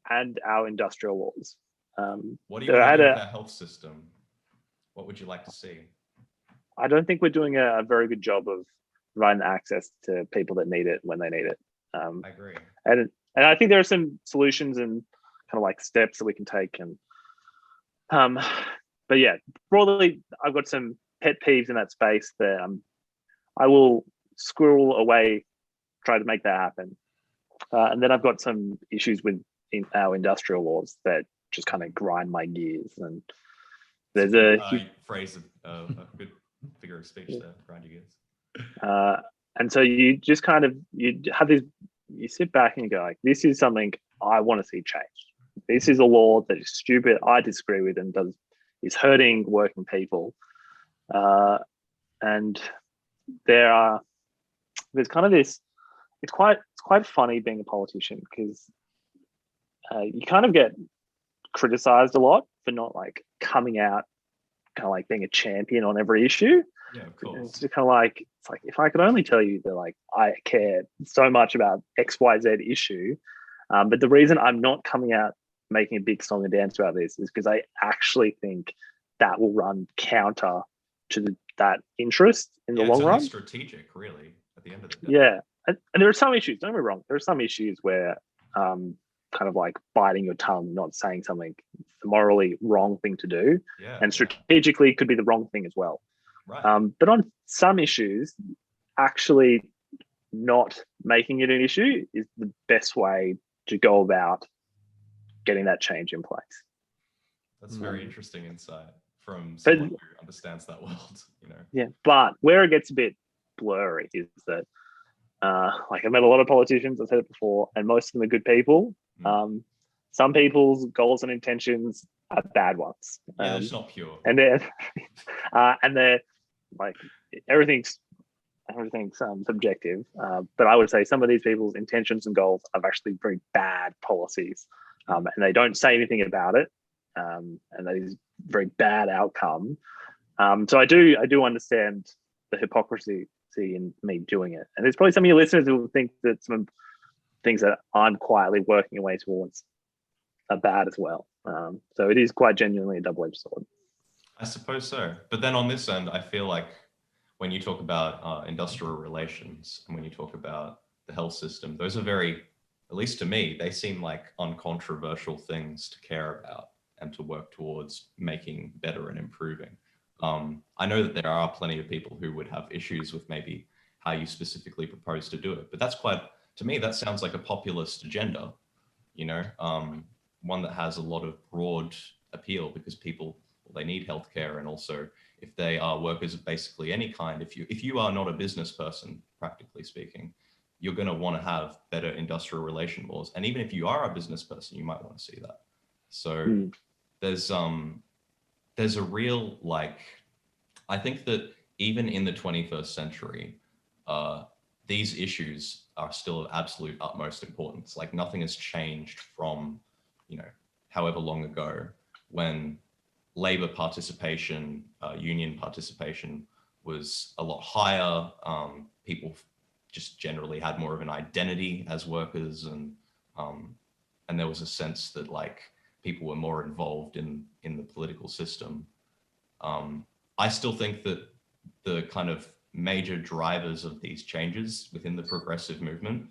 and our industrial laws. What do you want to do with our health system? What would you like to see? I don't think we're doing a very good job of providing access to people that need it when they need it. I agree. And I think there are some solutions and kind of like steps that we can take. And but yeah, broadly, I've got some pet peeves in that space that I will squirrel away, try to make that happen. And then I've got some issues with our industrial laws that just kind of grind my gears. And there's a phrase of a good figure of speech there, grind your gears. And so you just kind of, you sit back and you go like, this is something I want to see changed. This is a law that is stupid, I disagree with, and is hurting working people. And there's kind of this, it's quite funny being a politician, because you kind of get criticized a lot for not like coming out, kind of like being a champion on every issue. Yeah, of course. It's just kind of like, it's like, if I could only tell you that like I care so much about XYZ issue, but the reason I'm not coming out making a big song and dance about this is because I actually think that will run counter to the that interest in the long it's run. only strategic, really, at the end of the day. Yeah, and there are some issues. Don't get me wrong. There are some issues where kind of like biting your tongue, not saying something, the morally wrong thing to do, and strategically could be the wrong thing as well. Right. But on some issues, actually not making it an issue is the best way to go about getting that change in place. That's very interesting insight from someone who understands that world, you know. Yeah, but where it gets a bit blurry is that, like I've met a lot of politicians, I've said it before, and most of them are good people. Some people's goals and intentions are bad ones. Yeah, it's not pure. And they're like everything's subjective. But I would say some of these people's intentions and goals are actually very bad policies, and they don't say anything about it. And that is a very bad outcome. So I do understand the hypocrisy in me doing it. And there's probably some of your listeners who will think that some things that I'm quietly working away towards are bad as well. So it is quite genuinely a double-edged sword. I suppose so. But then on this end, I feel like when you talk about industrial relations and when you talk about the health system, those are very, at least to me, they seem like uncontroversial things to care about and to work towards making better and improving. I know that there are plenty of people who would have issues with maybe how you specifically propose to do it, but that's quite, to me, that sounds like a populist agenda, you know, one that has a lot of broad appeal because people, they need healthcare, and also if they are workers of basically any kind, if you are not a business person, practically speaking, you're going to want to have better industrial relation laws. And even if you are a business person, you might want to see that. So there's a real, like, I think that even in the 21st century, these issues are still of absolute utmost importance. Like nothing has changed from, you know, however long ago when labor participation, union participation was a lot higher. People just generally had more of an identity as workers, and there was a sense that like people were more involved in the political system. I still think that the kind of major drivers of these changes within the progressive movement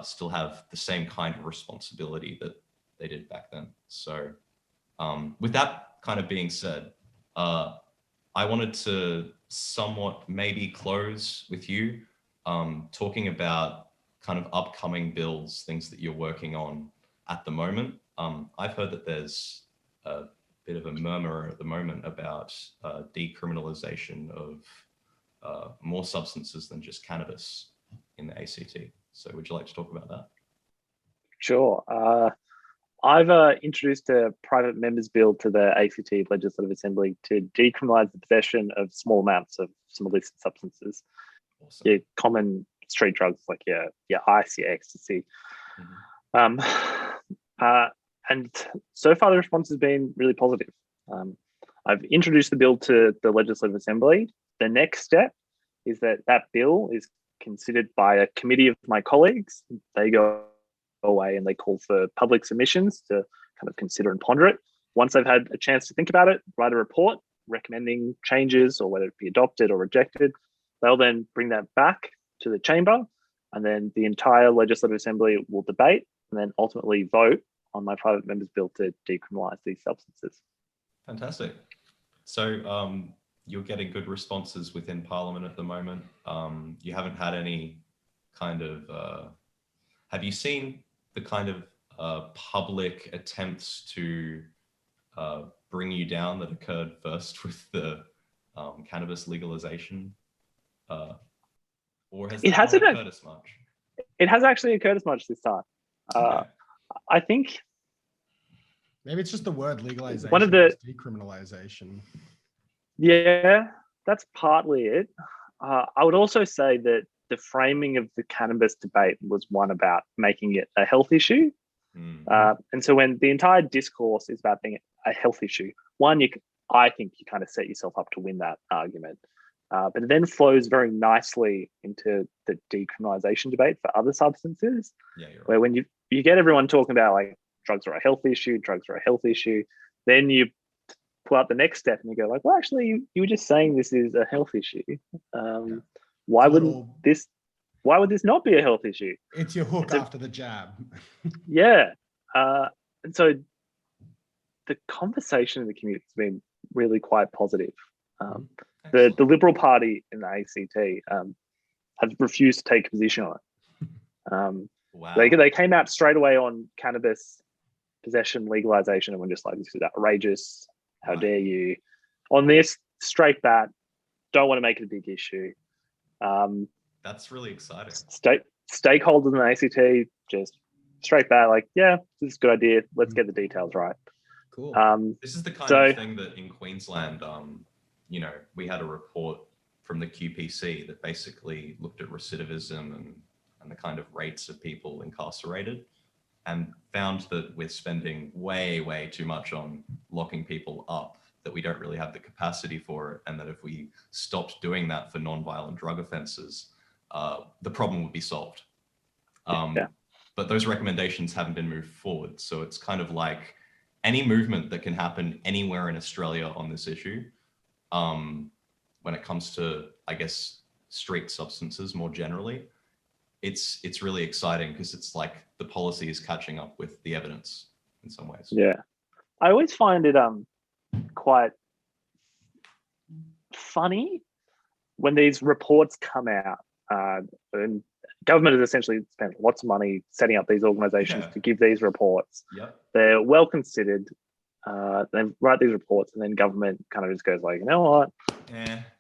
still have the same kind of responsibility that they did back then. So with that kind of being said, I wanted to somewhat maybe close with you talking about kind of upcoming bills, things that you're working on at the moment. I've heard that there's a bit of a murmur at the moment about decriminalization of more substances than just cannabis in the ACT. So would you like to talk about that? Sure. I've introduced a private members bill to the ACT Legislative Assembly to decriminalise the possession of small amounts of some illicit substances. Awesome. Your common street drugs like your ice, your ecstasy. And so far the response has been really positive. I've introduced the bill to the Legislative Assembly. The next step is that bill is considered by a committee of my colleagues. They go away and they call for public submissions to kind of consider and ponder it. Once they've had a chance to think about it, write a report recommending changes or whether it be adopted or rejected, they'll then bring that back to the chamber, and then the entire Legislative Assembly will debate and then ultimately vote on my private members bill to decriminalise these substances. Fantastic. So you're getting good responses within Parliament at the moment. You haven't had any kind of, have you seen the kind of public attempts to bring you down that occurred first with the cannabis legalization? Or has it not occurred as much? It has actually occurred as much this time. Okay. I think maybe it's just the word legalization, one of the decriminalization. Yeah, that's partly it. I would also say that the framing of the cannabis debate was one about making it a health issue. And so when the entire discourse is about being a health issue, I think you kind of set yourself up to win that argument. But it then flows very nicely into the decriminalization debate for other substances, yeah, you're right. Where when you get everyone talking about like drugs are a health issue, then you pull out the next step and you go like, well, actually, you were just saying this is a health issue. Why would this not be a health issue? It's your hook after the jab. Yeah. And so the conversation in the community has been really quite positive. The Liberal Party in the ACT have refused to take a position on it. Wow. They came out straight away on cannabis possession legalization and were just like, this is outrageous. How dare you? On this, straight bat, don't want to make it a big issue. That's really exciting. Stakeholders in the ACT just straight bat, like, yeah, this is a good idea. Let's get the details right. Cool. This is the kind of thing that in Queensland, we had a report from the QPC that basically looked at recidivism and the kind of rates of people incarcerated, and found that we're spending way, way too much on locking people up, that we don't really have the capacity for it, and that if we stopped doing that for non-violent drug offences, the problem would be solved. But those recommendations haven't been moved forward. So it's kind of like any movement that can happen anywhere in Australia on this issue, when it comes to, I guess, street substances more generally, it's really exciting because it's like the policy is catching up with the evidence in some ways. Yeah. I always find it quite funny when these reports come out, and government has essentially spent lots of money setting up these organizations to give these reports. They're well considered. They write these reports, and then government kind of just goes like, you know what?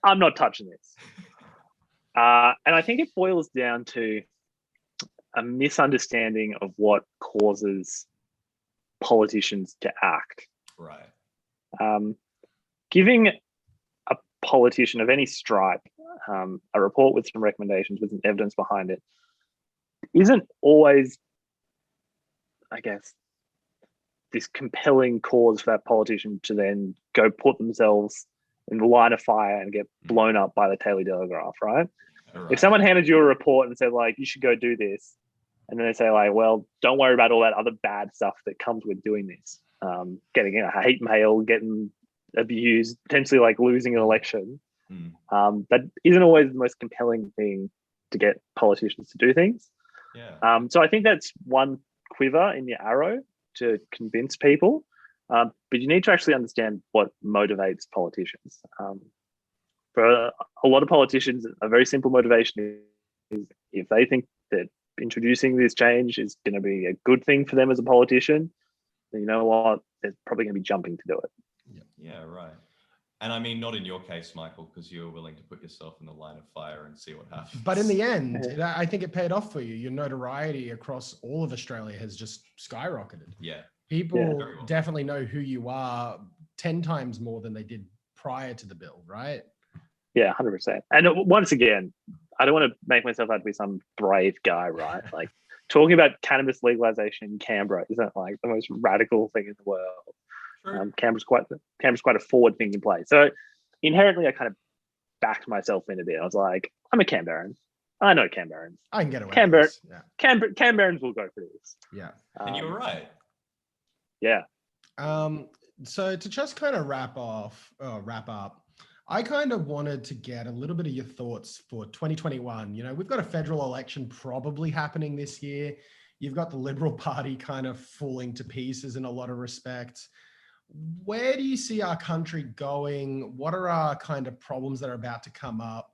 I'm not touching this. And I think it boils down to a misunderstanding of what causes politicians to act. Right. Giving a politician of any stripe a report with some recommendations, with some evidence behind it, isn't always, I guess, this compelling cause for that politician to then go put themselves in the line of fire and get blown up by the Daily Telegraph, right? If someone handed you a report and said, like, you should go do this, and then they say, like, well, don't worry about all that other bad stuff that comes with doing this, getting hate mail, getting abused, potentially like losing an election, that isn't always the most compelling thing to get politicians to do things. So I think that's one quiver in your arrow to convince people, but you need to actually understand what motivates politicians. For a lot of politicians, a very simple motivation is if they think that introducing this change is going to be a good thing for them as a politician, then you know what, they're probably going to be jumping to do it. Yeah, right. And I mean, not in your case, Michael, because you were willing to put yourself in the line of fire and see what happens. But in the end, I think it paid off for you. Your notoriety across all of Australia has just skyrocketed. Yeah. People definitely know who you are 10 times more than they did prior to the bill, right? Yeah, 100%. And once again, I don't want to make myself out to be some brave guy, right? Like, talking about cannabis legalization in Canberra isn't like the most radical thing in the world. Canberra's quite a forward-thinking place. So inherently, I kind of backed myself into it. I was like, I'm a Canberran. I know Canberrans. I can get away with this. Yeah. Canberrans will go for this. Yeah. And you were right. Yeah. So to just kind of wrap up, I kind of wanted to get a little bit of your thoughts for 2021. You know, we've got a federal election probably happening this year. You've got the Liberal Party kind of falling to pieces in a lot of respects. Where do you see our country going? What are our kind of problems that are about to come up?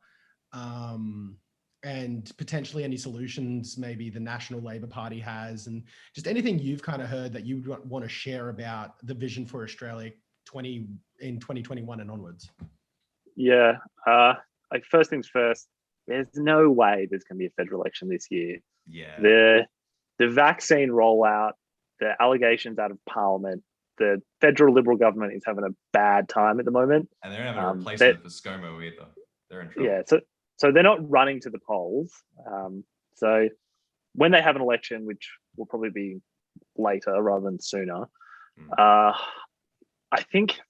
And potentially any solutions maybe the National Labor Party has, and just anything you've kind of heard that you would want to share about the vision for Australia in 2021 and onwards. Yeah. Like, first things first, there's no way there's going to be a federal election this year. Yeah. The vaccine rollout, the allegations out of Parliament, the federal Liberal government is having a bad time at the moment. And they don't have a replacement for ScoMo either. They're in trouble. Yeah. So they're not running to the polls. So when they have an election, which will probably be later rather than sooner, I think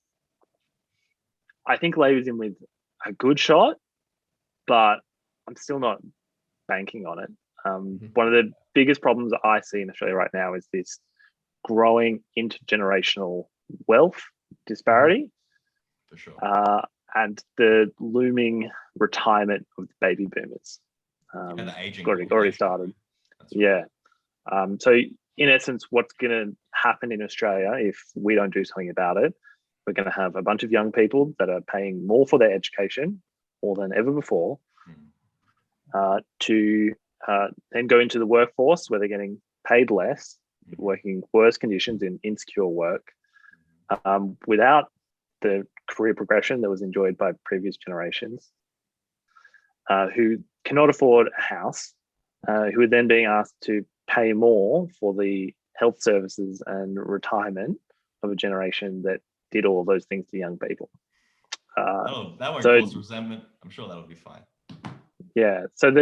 Labor's in with a good shot, but I'm still not banking on it. One of the biggest problems that I see in Australia right now is this growing intergenerational wealth disparity. For sure. And the looming retirement of the baby boomers. And the aging already started. That's right. Yeah. So in essence, what's going to happen in Australia if we don't do something about it? We're going to have a bunch of young people that are paying more for their education, more than ever before, to then go into the workforce where they're getting paid less, working worse conditions in insecure work, without the career progression that was enjoyed by previous generations, who cannot afford a house, who are then being asked to pay more for the health services and retirement of a generation that did all of those things to young people. That won't cause resentment. I'm sure that'll be fine. Yeah. So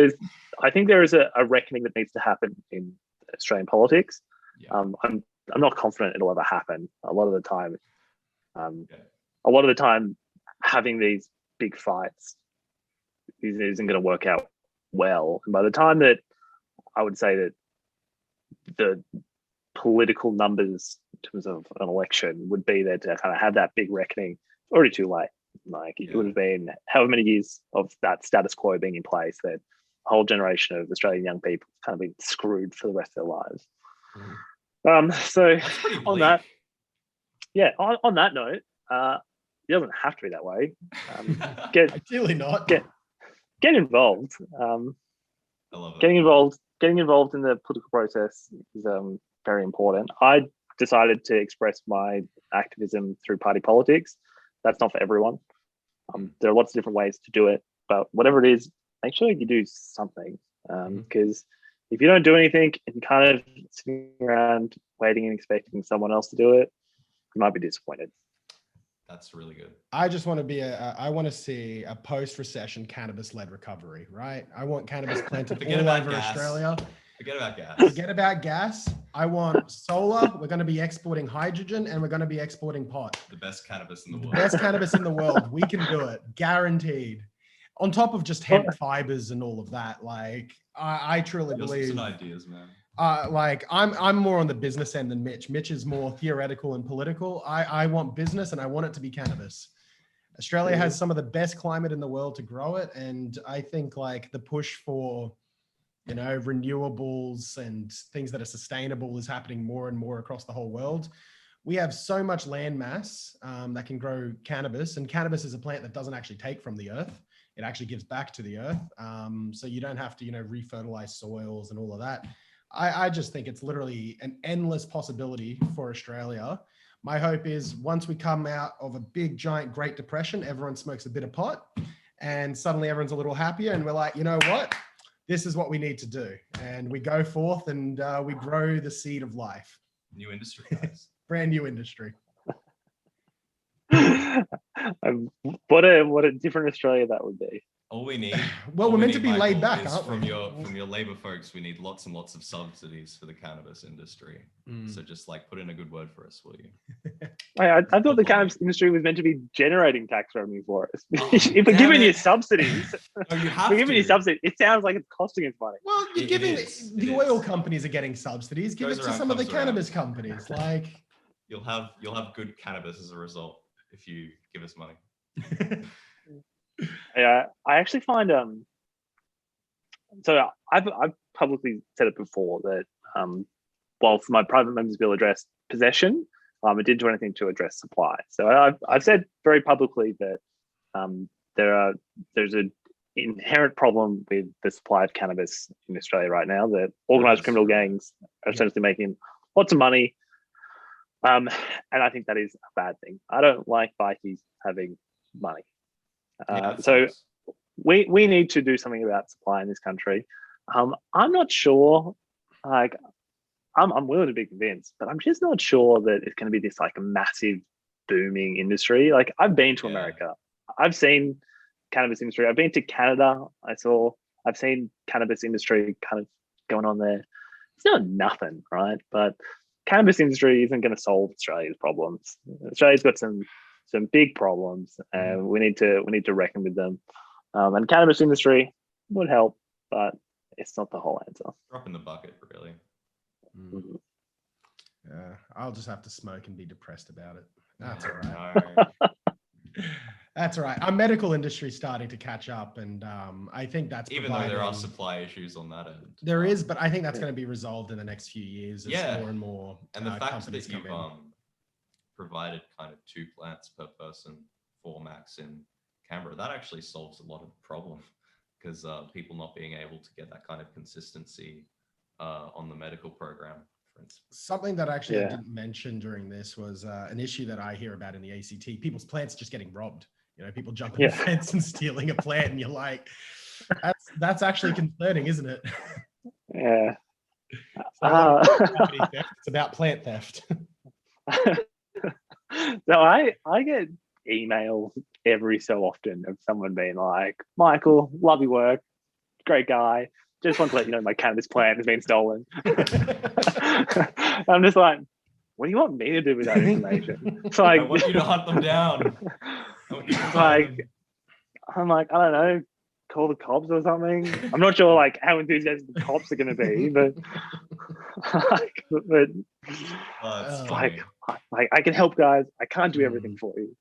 I think there is a reckoning that needs to happen in Australian politics. Yeah. I'm not confident it'll ever happen. A lot of the time, having these big fights isn't going to work out well. And by the time that I would say that the political numbers in terms of an election would be there to kind of have that big reckoning, it's already too late. Like it would have been however many years of that status quo being in place that a whole generation of Australian young people kind of been screwed for the rest of their lives. So on that, on that note, it doesn't have to be that way. Ideally not. Get involved. I love it. Getting involved in the political process is very important. I decided to express my activism through party politics. That's not for everyone. There are lots of different ways to do it, but whatever it is, make sure you do something. Because if you don't do anything and you're kind of sitting around waiting and expecting someone else to do it, you might be disappointed. That's really good. I just want to I want to see a post-recession cannabis-led recovery, right? I want cannabis planted all over Australia. Forget about gas. Forget about gas. I want solar. We're going to be exporting hydrogen and we're going to be exporting pot. The best cannabis in the world. Best cannabis in the world. We can do it. Guaranteed. On top of just hemp fibers and all of that. Like, I truly believe. Some ideas, man. Like I'm more on the business end than Mitch. Mitch is more theoretical and political. I want business and I want it to be cannabis. Australia has some of the best climate in the world to grow it. And I think like the push for, renewables and things that are sustainable is happening more and more across the whole world. We have so much land mass that can grow cannabis, and cannabis is a plant that doesn't actually take from the earth. It actually gives back to the earth. So you don't have to, refertilize soils and all of that. I just think it's literally an endless possibility for Australia. My hope is once we come out of a big, giant Great Depression, everyone smokes a bit of pot and suddenly everyone's a little happier. And we're like, you know what? This is what we need to do. And we go forth and we grow the seed of life. New industry, guys. Brand new industry. What a different Australia that would be. All we need. Well, we're meant to be laid back, aren't we? From your Labor folks, we need lots and lots of subsidies for the cannabis industry. So just put in a good word for us, will you? I thought the cannabis industry was meant to be generating tax revenue for us. If we're giving you subsidies, it sounds like it's costing us money. Well, you're giving the oil companies are getting subsidies. Give it to some of the cannabis companies. Like you'll have good cannabis as a result if you give us money. Yeah, I actually find so I've publicly said it before that whilst my private members bill addressed possession, it didn't do anything to address supply. So I've said very publicly that there's an inherent problem with the supply of cannabis in Australia right now. That organised criminal gangs are essentially making lots of money, and I think that is a bad thing. I don't like bikies having money. So we need to do something about supply in this country. I'm not sure, I'm willing to be convinced, but I'm just not sure that it's going to be this a massive booming industry. Like I've been to America, I've seen cannabis industry. I've been to Canada. I've seen cannabis industry kind of going on there. It's not nothing, right? But cannabis industry isn't going to solve Australia's problems. Australia's got some big problems, and we need to reckon with them. And cannabis industry would help, but it's not the whole answer. Drop in the bucket, really. Yeah, I'll just have to smoke and be depressed about it. That's all right. That's right. Our medical industry is starting to catch up, and I think that's Even though there are supply issues on that end. There is, but I think that's going to be resolved in the next few years as more and more. And the fact companies that you've come provided kind of 2 plants per person for max in Canberra, that actually solves a lot of the problem, because people not being able to get that kind of consistency on the medical program, for instance. Something that actually I didn't mention during this was an issue that I hear about in the ACT. People's plants just getting robbed. You know, people jumping the fence and stealing a plant, and you're like, that's actually concerning, isn't it? Yeah. It's about plant theft. So I get emails every so often of someone being like, Michael, love your work, great guy. Just want to let you know my cannabis plant has been stolen. I'm just like, what do you want me to do with that information? It's like, I want you to hunt them down. I'm like, I don't know, call the cops or something. I'm not sure like how enthusiastic the cops are going to be, but I can help, guys. I can't do everything for you.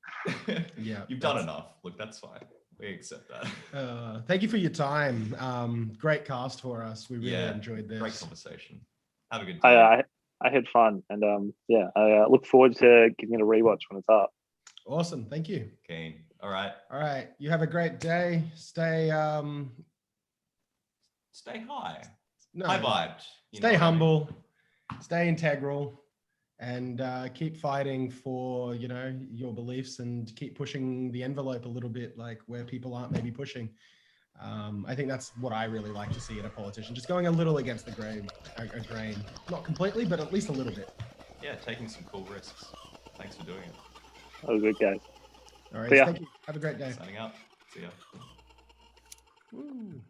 Yeah, you've done enough. Look, that's fine. We accept that. Thank you for your time. Great cast for us. We really enjoyed this. Great conversation. Have a good day. I had fun, and I look forward to giving it a rewatch when it's up. Awesome. Thank you. Keen. All right. You have a great day. Stay high. High vibed. Stay humble. Stay integral, and keep fighting for, you know, your beliefs, and keep pushing the envelope a little bit, like where people aren't maybe pushing. I think that's what I really like to see in a politician, just going a little against the grain, not completely, but at least a little bit. Yeah, taking some cool risks. Thanks for doing it. That was good, guys. All right, thank you. Have a great day. Signing up. See ya. Woo.